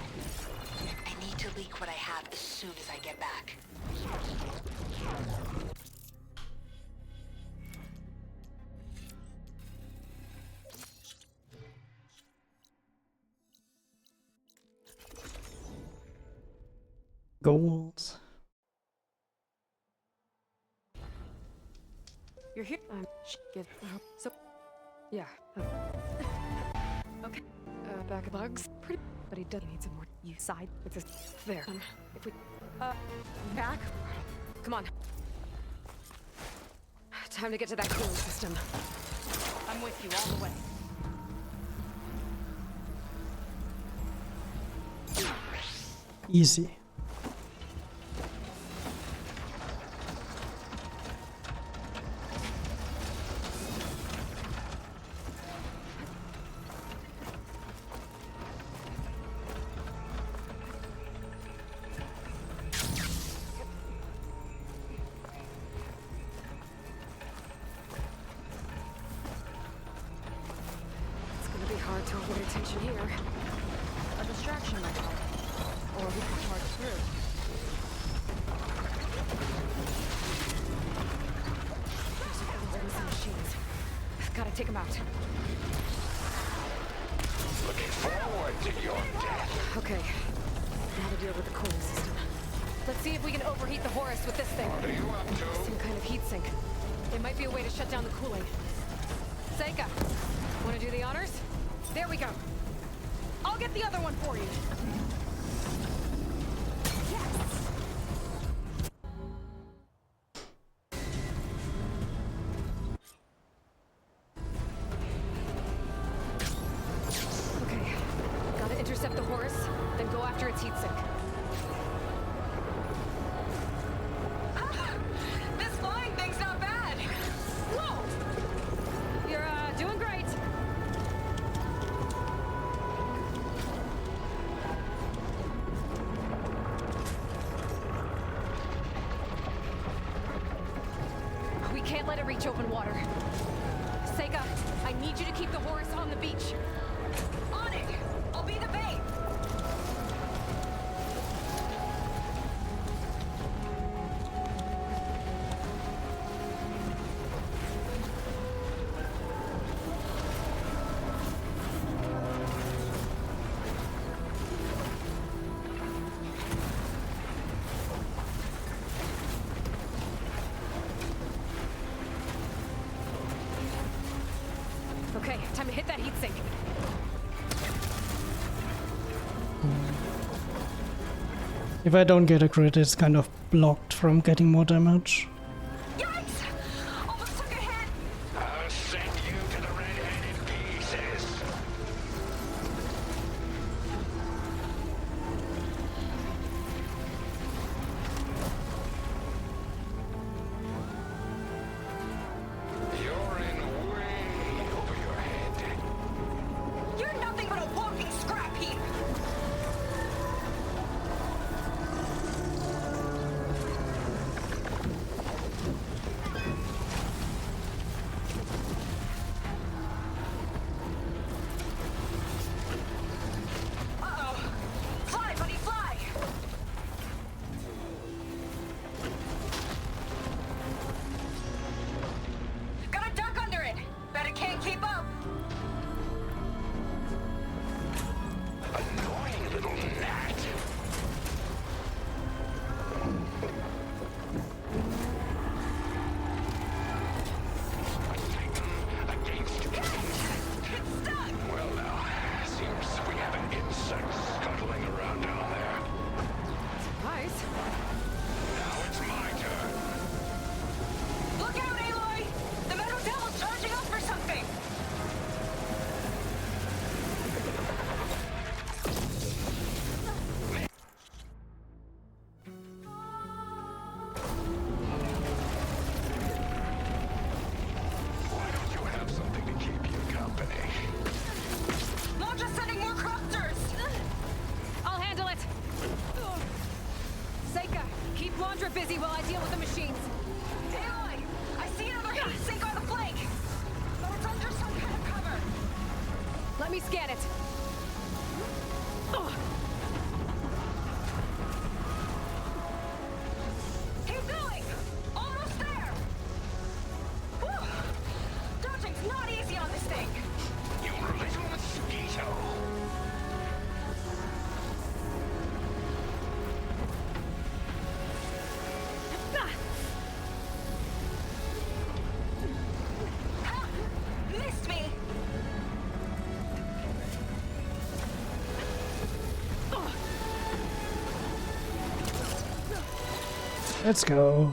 I need to leak what I have as soon as I get back. Goals. You're here. So, yeah. Okay. Back of bugs. Pretty. But he does need some more. You side. It's just there. If we. Back. Come on. Time to get to that cooling system. I'm with you all the way. Easy. Hard to avoid attention here. A distraction, I call it. Or we can charge through. There's some machines. Gotta take them out. Looking forward to your death. Okay. Now to deal with the cooling system. Let's see if we can overheat the Horus with this thing. What are you up to? Some kind of heat sink. It might be a way to shut down the cooling. Seika, wanna do the honors? There we go. I'll get the other one for you. Okay. Gotta intercept the Horus, then go after its heat sink. This flying thing's not bad. Whoa! You're, doing great. We can't let it reach open water. Seika, I need you to keep the Horus on the beach. On it! I'll be the bait! hit that heatsink. If I don't get a crit, it's kind of blocked from getting more damage. Yikes! Almost took a hit! I'll send you to the red-headed pieces. You're in way over your head. You're nothing but a walking scrap heap! Uh-oh! Fly, buddy, fly! Gotta duck under it! Bet it can't keep up! Annoying little gnat. Against you. It's stuck! Well now, seems we have an insect scuttling around down there. Nice. Now it's my turn. Look out, Aloy! The Meadow Devil's charging up for something! Why don't you have something to keep you company? Launch sending more crafters! I'll handle it. Seika, keep Laundra busy while I deal with the machines. Aloy! I see another heat sink on the flank! But it's under some kind of cover! Let me scan it. Keep going! Almost there! Whew. Dodging's not easy on this thing! You little mosquito. Ha! Missed me! Let's go.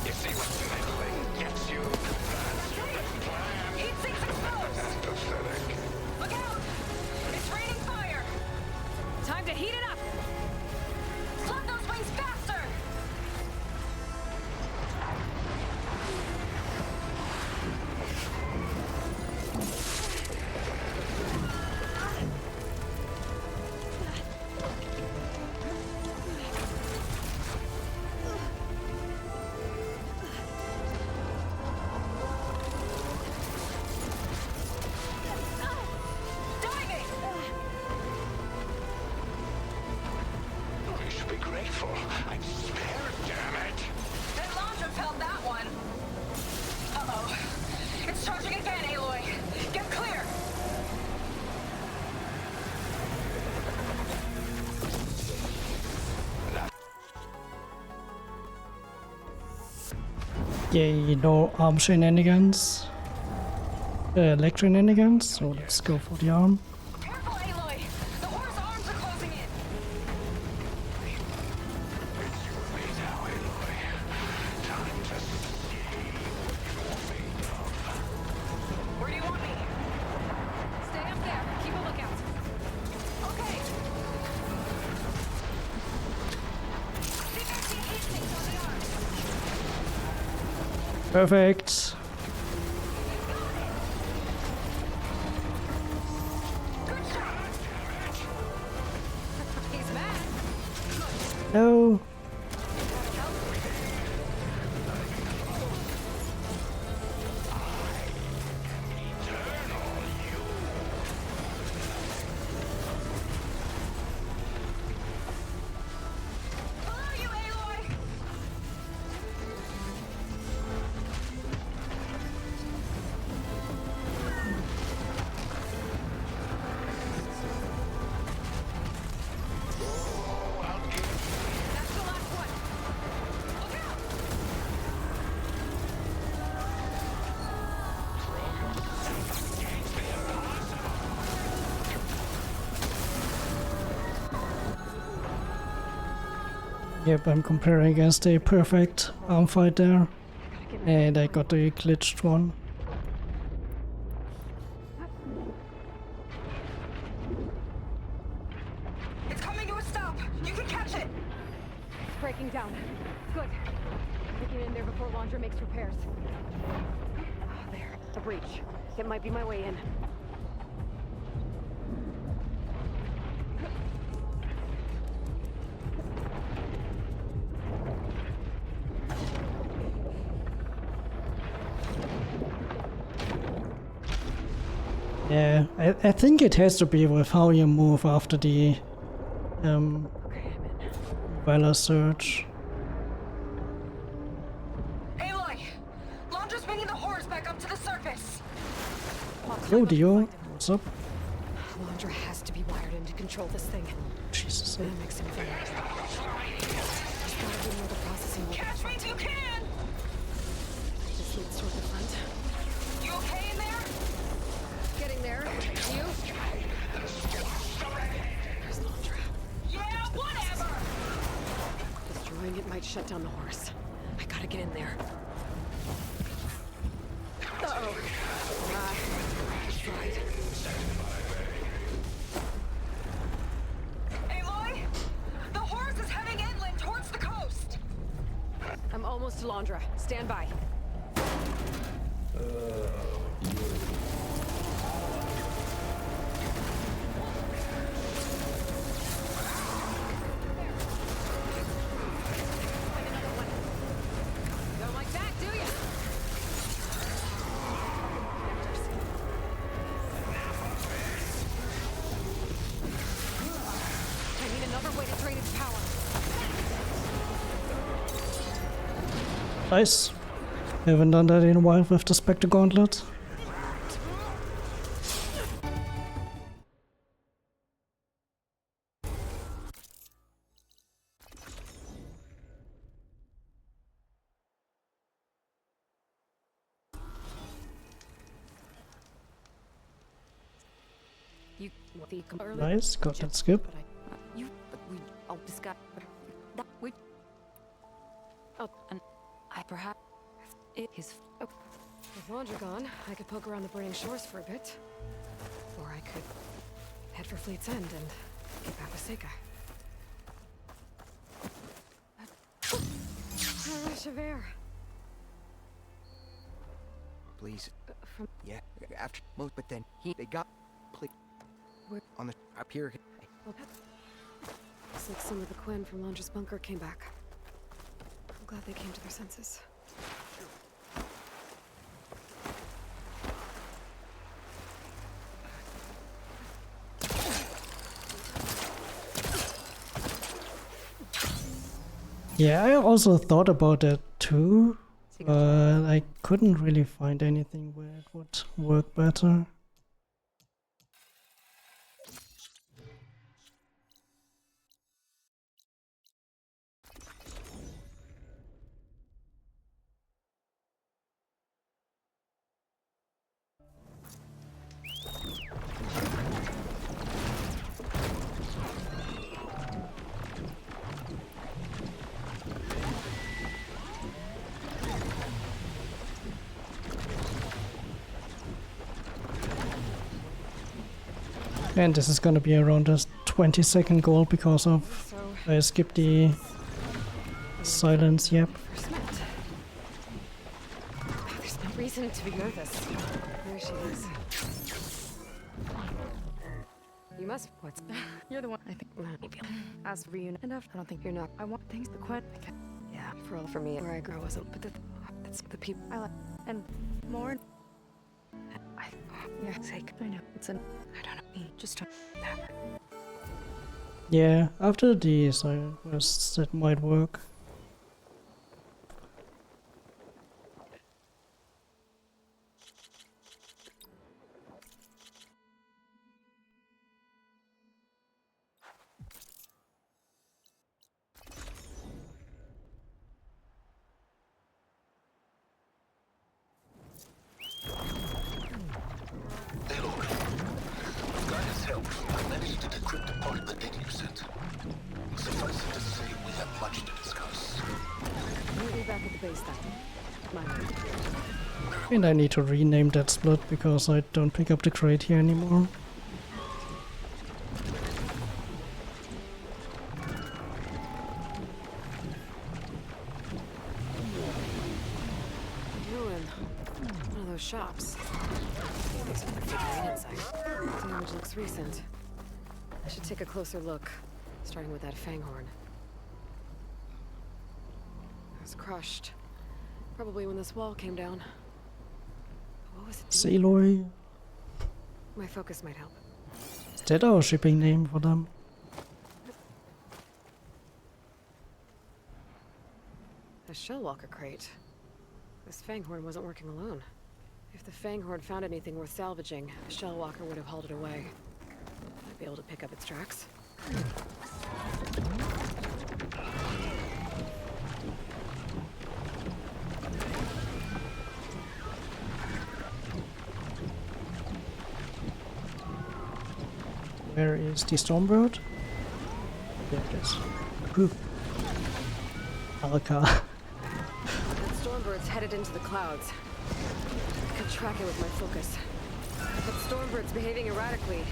You see what meddling gets you? That's your best plan. Heat sink's exposed! Pathetic. Look out! It's raining fire! Time to heat it up. Flood those wings faster! Diving! We should be grateful. I'm spared, damn it. That Laundra felt that one. Uh-oh. It's charging again, Aloy. Get clear! Yay, no arm shenanigans. Leg shenanigans, so let's go for the arm. Careful, Aloy! The horse arms are closing in! It's your way now, Aloy. Time to see what you're made of. Where do you want me? Stay up there. Keep a lookout. Okay. See if I see heat sinks on the arms. Perfect. Good shot! He's mad. No. Below you, Aloy! I'll give That's the Yep, I'm comparing against a perfect arm fight there. And I got the glitched one. It's coming to a stop! You can catch it! It's breaking down. Good. Get in there before Laundra makes repairs. Ah, there. A breach. It might be my way in. Yeah, I think it has to be with how you move after the Valor Surge. Aloy! Laundra's bringing the horrors back up to the surface! Oh, Dio, what's up? Laundra has to be wired in to control this thing. Jesus. That makes him very There's gotta be another processing unit. Catch me if you can! This leads toward the front. You okay in there? Getting there. You? There's Laundra. Yeah, whatever! Destroying it might shut down the horse. I gotta get in there. Uh-oh. That's right. Aloy! The horse is heading inland towards the coast! I'm almost to Laundra. Stand by. Don't like that, do ya? I need another way to drain its power. Nice. Haven't done that in a while with the Spectre Gauntlet. You the early Nice, got that skip. you but we all discuss that we oh and I perhaps it is oh, with Laundra gone, I could poke around the Burning Shores for a bit. Or I could head for Fleet's End and get back with Seika. A rush of air. Please. From Yeah, after most, but then they got please Where? on the up here. well, looks like some of the Quen from Laundra's bunker came back. I'm glad they came to their senses. Yeah, I also thought about that too, but I couldn't really find anything where it would work better. And this is gonna be around a 20-second goal because of I skipped the silence, yep. First met. There's no reason to be nervous. There she is. You must. What's? You're the one I think. Maybe. As reunion enough, I don't think You're not. I want things to quit. Yeah. For me, where I grew wasn't. But that's the people. I like and more. Yeah, sake. I know. It's an. I don't know. Just that. Yeah, after these I guess that might work. Hey, look. With Gaia's help, I managed to decrypt a part of the data you sent. Suffice it to say, we have much to do. the base then. Minor. And I need to rename that split because I don't pick up the crate here anymore. One of those shops. There's a figurine inside. The image looks recent. I should take a closer look, starting with that fanghorn. It was crushed. Probably when this wall came down. What was it doing? Aloy. My focus might help. Is that our shipping name for them? A Shellwalker crate. This fanghorn wasn't working alone. If the fanghorn found anything worth salvaging, a Shellwalker would have hauled it away. Might be able to pick up its tracks. Where is the Stormbird? There it is. Whew. Alka. That Stormbird's headed into the clouds. I could track it with my focus. But Stormbird's behaving erratically.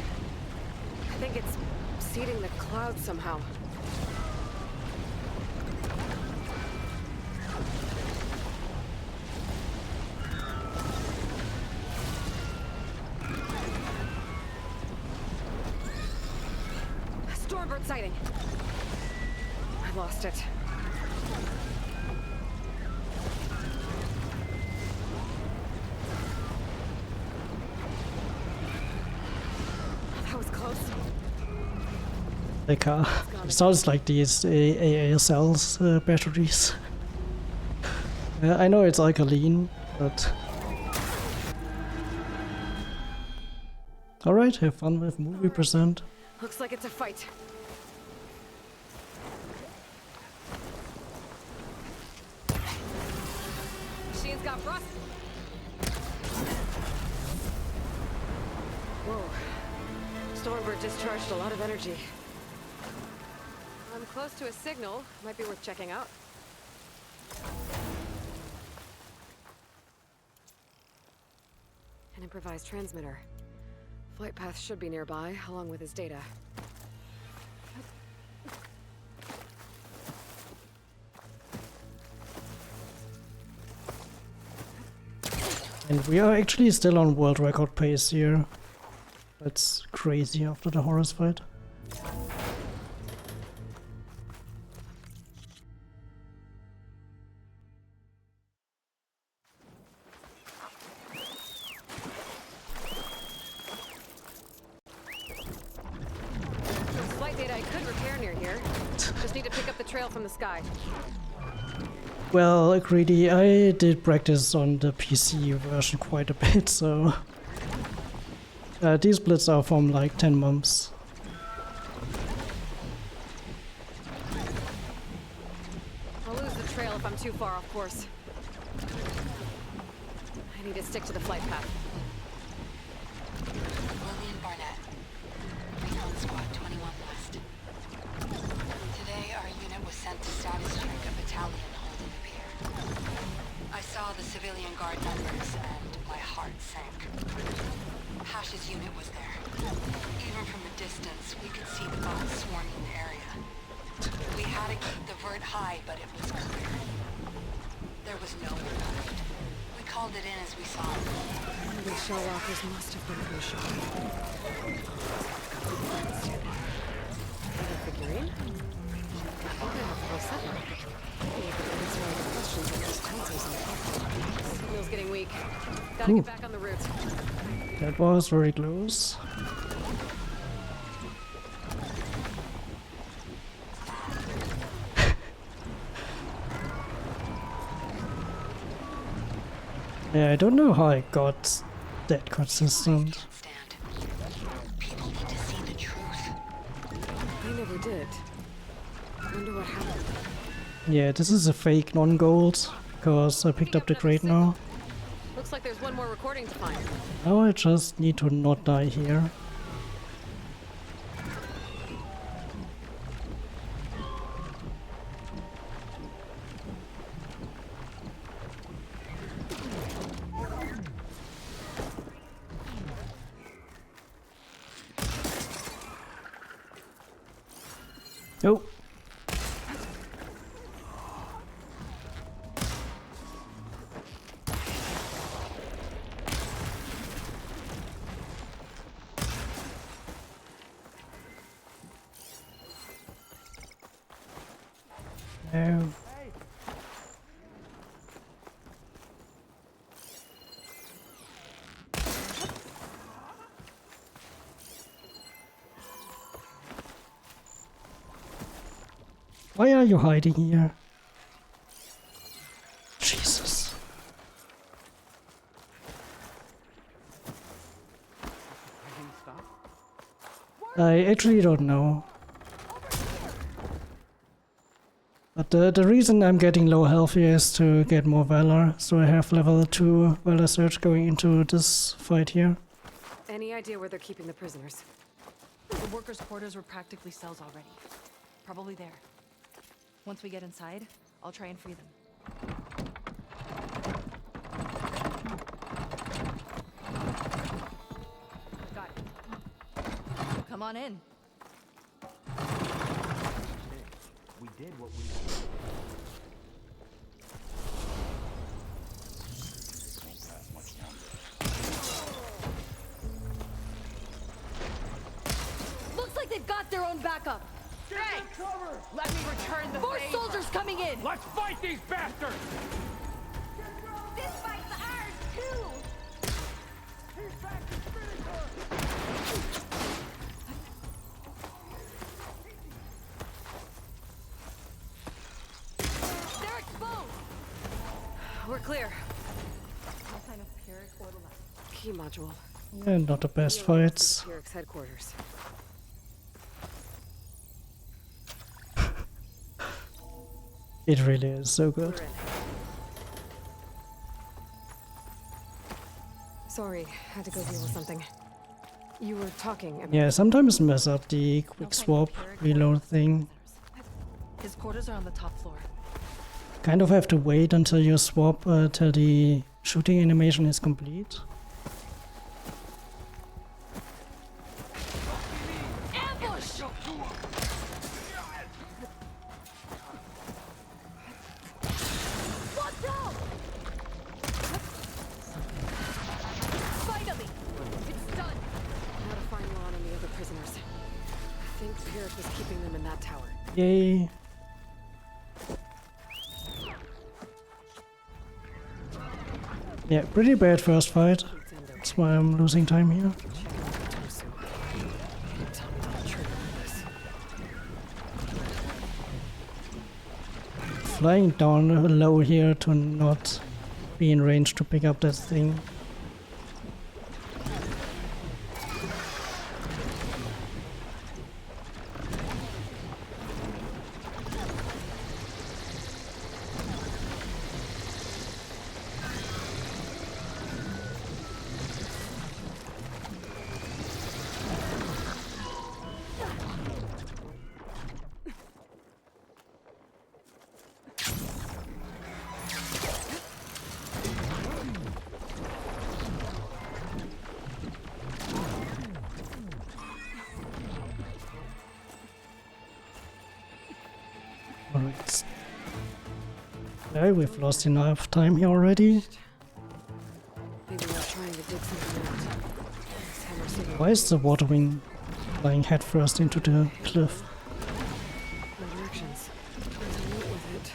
I think it's seeding the clouds somehow. Stormbird sighting. I lost it. That was close. Like, it sounds like these AA cells batteries. I know it's alkaline, but... Alright, have fun with movie present. Looks like it's a fight. Machine's got frost. Whoa. Stormbird discharged a lot of energy. I'm close to a signal. Might be worth checking out. An improvised transmitter. Flight path should be nearby, along with his data. And we are actually still on world record pace here. That's crazy after the Horus fight. There's flight data I could repair near here. Just need to pick up the trail from the sky. Well, Greedy, I did practice on the PC version quite a bit, so... these splits are from like 10 months. I'll lose the trail if I'm too far off course. I need to stick to the flight path. Lillian Barnett, Recon Squad 21 West. Today, our unit was sent to status check a battalion holding the pier. I saw the civilian guard numbers and my heart sank. Hash's unit was there. Even from a distance, we could see the boats swarming the area. We had to keep the vert high, but it was clear. There was no one left. We called it in as we saw it. One of these Shellwalkers must have been from the shop. A figurine? I think I have the whole set now. Maybe I can answer all the questions with those pencils on top. Signal's getting weak. Gotta Ooh. get back on the route. That was very close. Yeah, I don't know how I got that consistent. People need to see the truth. They never did. Wonder what happened. Yeah, this is a fake non-gold, because I picked up the crate now. Looks like there's one more recording to find. Now I just need to not die here. No. Why are you hiding here? Jesus. I actually don't know. But the reason I'm getting low health here is to get more Valor, so I have level 2 Valor Surge going into this fight here. Any idea where they're keeping the prisoners? The workers' quarters were practically cells already. Probably there. Once we get inside, I'll try and free them. Got it. Come on in. We did what we Looks like they've got their own backup. Thanks! Let me return the More favor. soldiers coming in! Let's fight these bastards! This fight's ours, too! They're exposed! We're clear. Some kind of Pyrrhic or the like. Key module. Yeah, not the best fights. Pyrrhic's headquarters. It really is so good. We're in. Sorry, had to go deal with something. You were talking about... Yeah, sometimes mess up the quick swap reload thing. His quarters are on the top floor. Kind of have to wait until you swap till the shooting animation is complete. Ambush! Watch out! Finally! It's done! Now to find Ron and the other prisoners. I think Pyrrhic was keeping them in that tower. Yay! Yeah, pretty bad first fight. That's why I'm losing time here. Flying down low here to not be in range to pick up that thing. Alright. Yeah, we've lost enough time here already. Maybe we're trying to dig something out. This hammer signal. Why is the water wing flying headfirst into the cliff? No directions. What with it?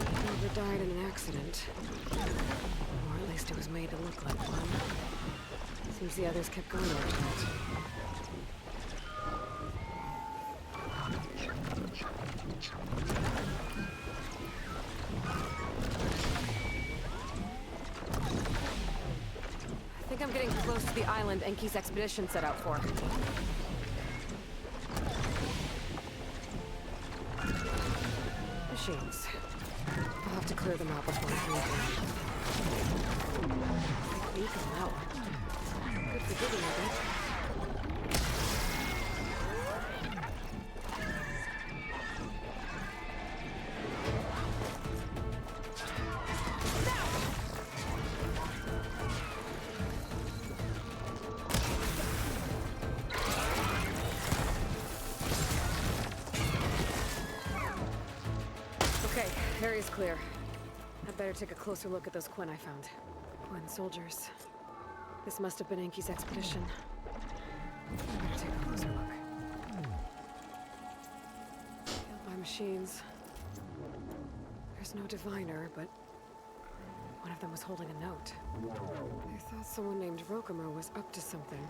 Whoever died in an accident. Or at least it was made to look like one. Seems the others kept going like that. I think I'm getting close to the island Enki's expedition set out for. Machines. I'll have to clear them out before I can leave. Beacon out. Good for digging, I bet. Okay, area's clear. I'd better take a closer look at those Quen I found. Quen soldiers. This must have been Enki's expedition. Better take a closer look. Killed by machines. There's no diviner, but one of them was holding a note. I thought someone named Rokumo was up to something.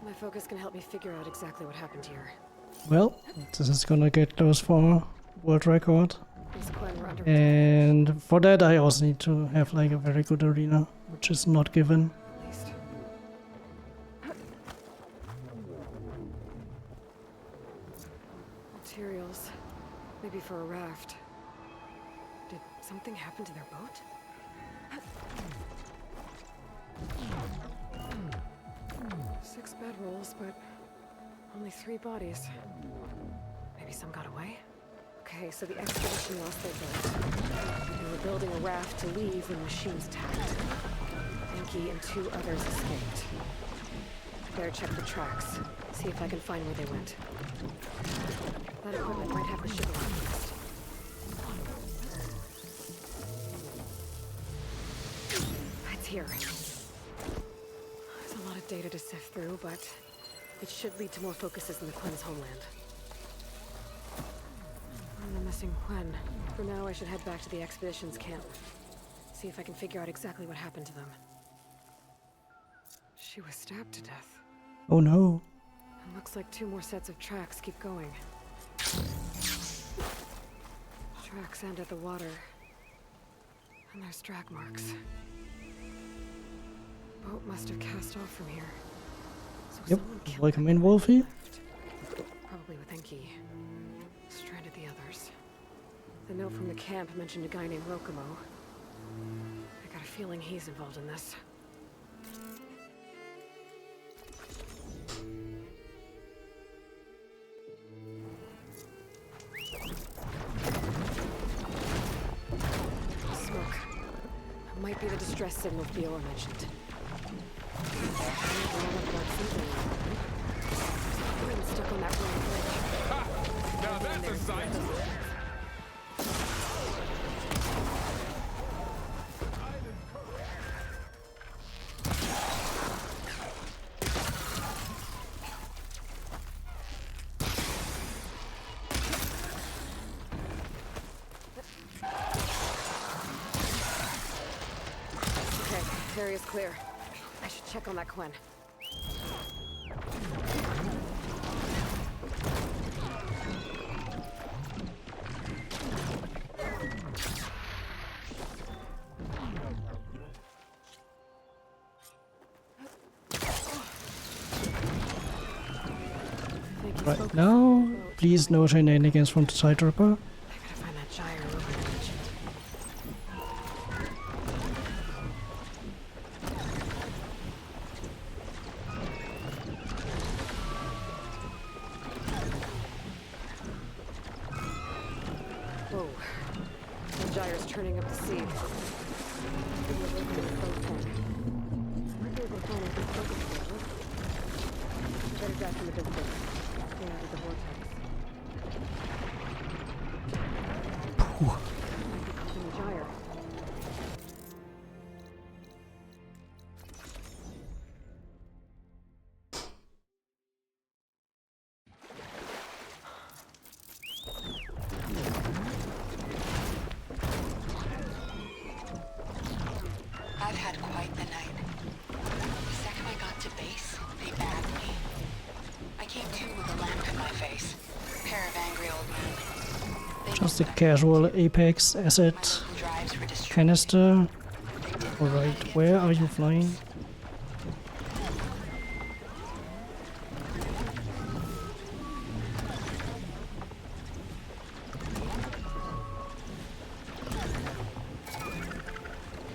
My focus can help me figure out exactly what happened here. Well, this is gonna get close for world record. These Quen were under And for that I also need to have like a very good arena, which is not given. at least. Materials. Maybe for a raft. Did something happen to their boat? Six bedrolls, but only 3 bodies. Maybe some got away? Okay, so the expedition lost their boat. They were building a raft to leave when machines attacked. Enki and 2 others escaped. Better check the tracks. See if I can find where they went. That equipment might have the ship around next. It's here. There's a lot of data to sift through, but it should lead to more focuses in the Quen's homeland. I'm the missing Quen. For now, I should head back to the expedition's camp. See if I can figure out exactly what happened to them. She was stabbed to death. Oh no. It looks like 2 more sets of tracks keep going. Tracks end at the water. And there's drag marks. Boat must have cast off from here. So Yep, someone killed welcome them in, when they Wolfie. left. Probably with Enki. Stranded the others. The note from the camp mentioned a guy named Rokumo. I got a feeling he's involved in this. Smoke. It might be the distress signal Fiora mentioned. I'm stuck on that wrong bridge. Now that's a sight. Okay, area's clear. I should check on that Quen. Right now, please no shenanigans from the side trooper. I gotta find that gyre Logan mentioned. Whoa. The gyre's turning up the sea. Maybe we're looking at both ends. Might be able to find a good focus for it. Better dive from the distance. Stay out of the vortex. Might be causing a gyre. I've had quite the night. The second I got to base, they bagged me. I came to with a lamp in my face. A pair of angry old men. They Just a casual Apex asset local drives were destroyed. canister. Alright, where are you flying?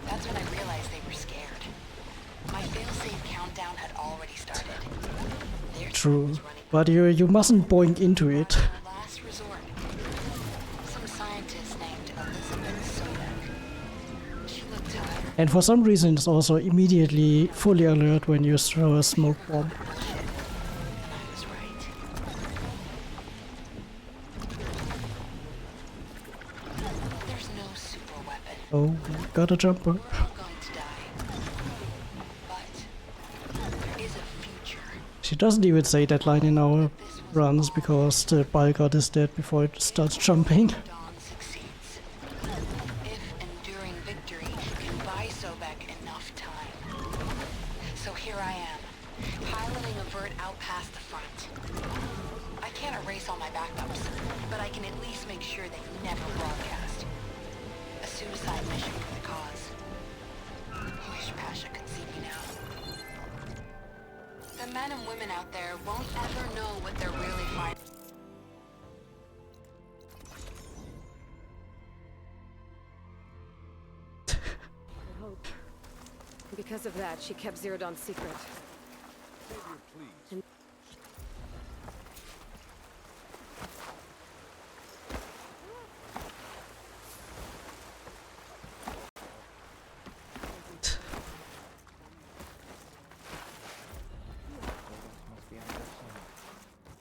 That's when I realized they were scared. My fail-safe countdown had already started. Their True, was running but you mustn't boink into it. our last resort. Some scientist named Elizabeth Sobek. She looked tired. And for some reason it's also immediately fully alert when you throw a smoke bomb. And I was right. There's no super weapon. Oh, got a jumper. We're all going to die. But there is a future. She doesn't even say that line in our This runs because the Balgard is dead before it starts jumping. Dawn succeeds. If enduring victory can buy Sobek enough time. So here I am, piloting a vert out past the front. I can't erase all my backups, but I can at least make sure they never broadcast. A suicide mission for the cause. Wish Pasha could see me now. The men and women out there won't ever know what they're really fighting. I hope. Because of that, she kept Zerodon secret. And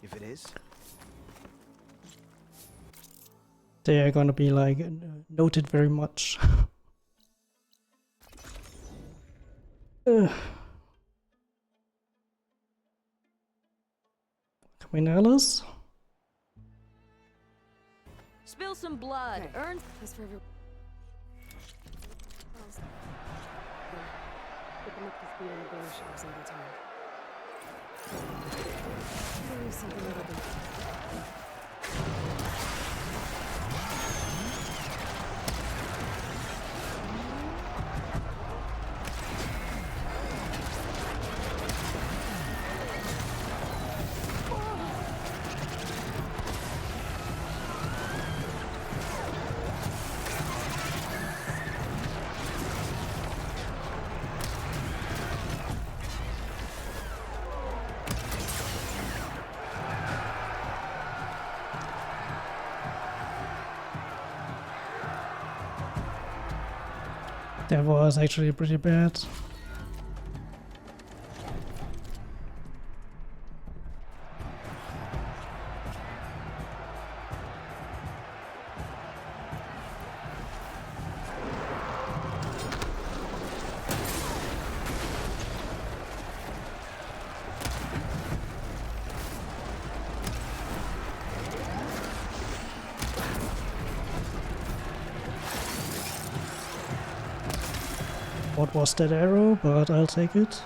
If it is, They are gonna be like noted very much. Queen Alice? Spill some blood. okay. Earn. As for every... Get them up to speed on the Burning Shores another time. There is something that I've been... That was actually pretty bad. What was that arrow? But I'll take it.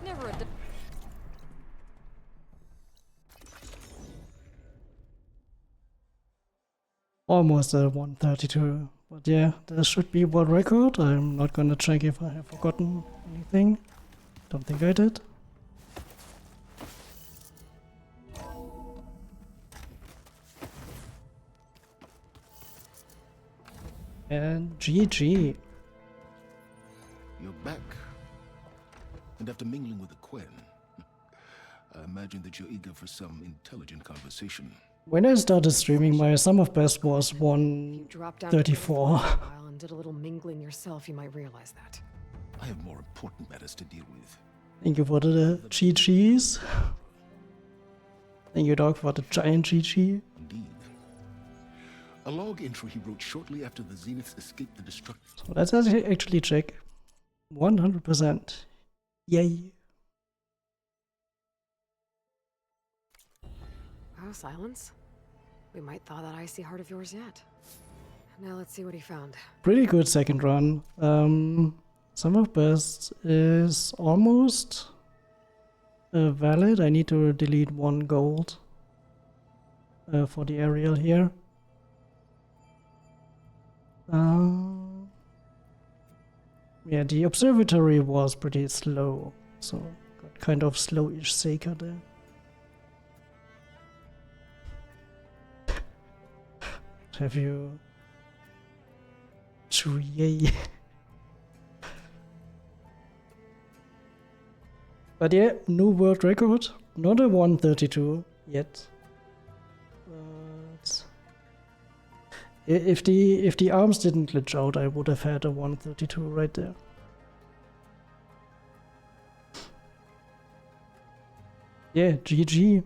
Never a. Almost a 132. But yeah, there should be world record. I'm not gonna check if I have forgotten anything. Don't think I did. And GG. You're back. And after mingling with the Quen, I imagine that you're eager for some intelligent conversation. When I started streaming, my sum of best was If you dropped down to 134. for a while and did a little mingling yourself, you might realize that. I have more important matters to deal with. Thank you for the GGs. Thank you, dog, for the giant GG. Indeed. A log entry he wrote shortly after the Zeniths escaped the destruction. So let's actually check. 100%. Yay. Oh, Silence. We might thaw that icy heart of yours yet. Now let's see what he found. Pretty good second run. Some of best is almost valid. I need to delete 1 gold for the aerial here. Yeah, the observatory was pretty slow, so got kind of slowish Seeker there. Have you... Yay. But yeah, new world record. Not a 132 yet. But if the arms didn't glitch out, I would have had a 132 right there. Yeah, GG.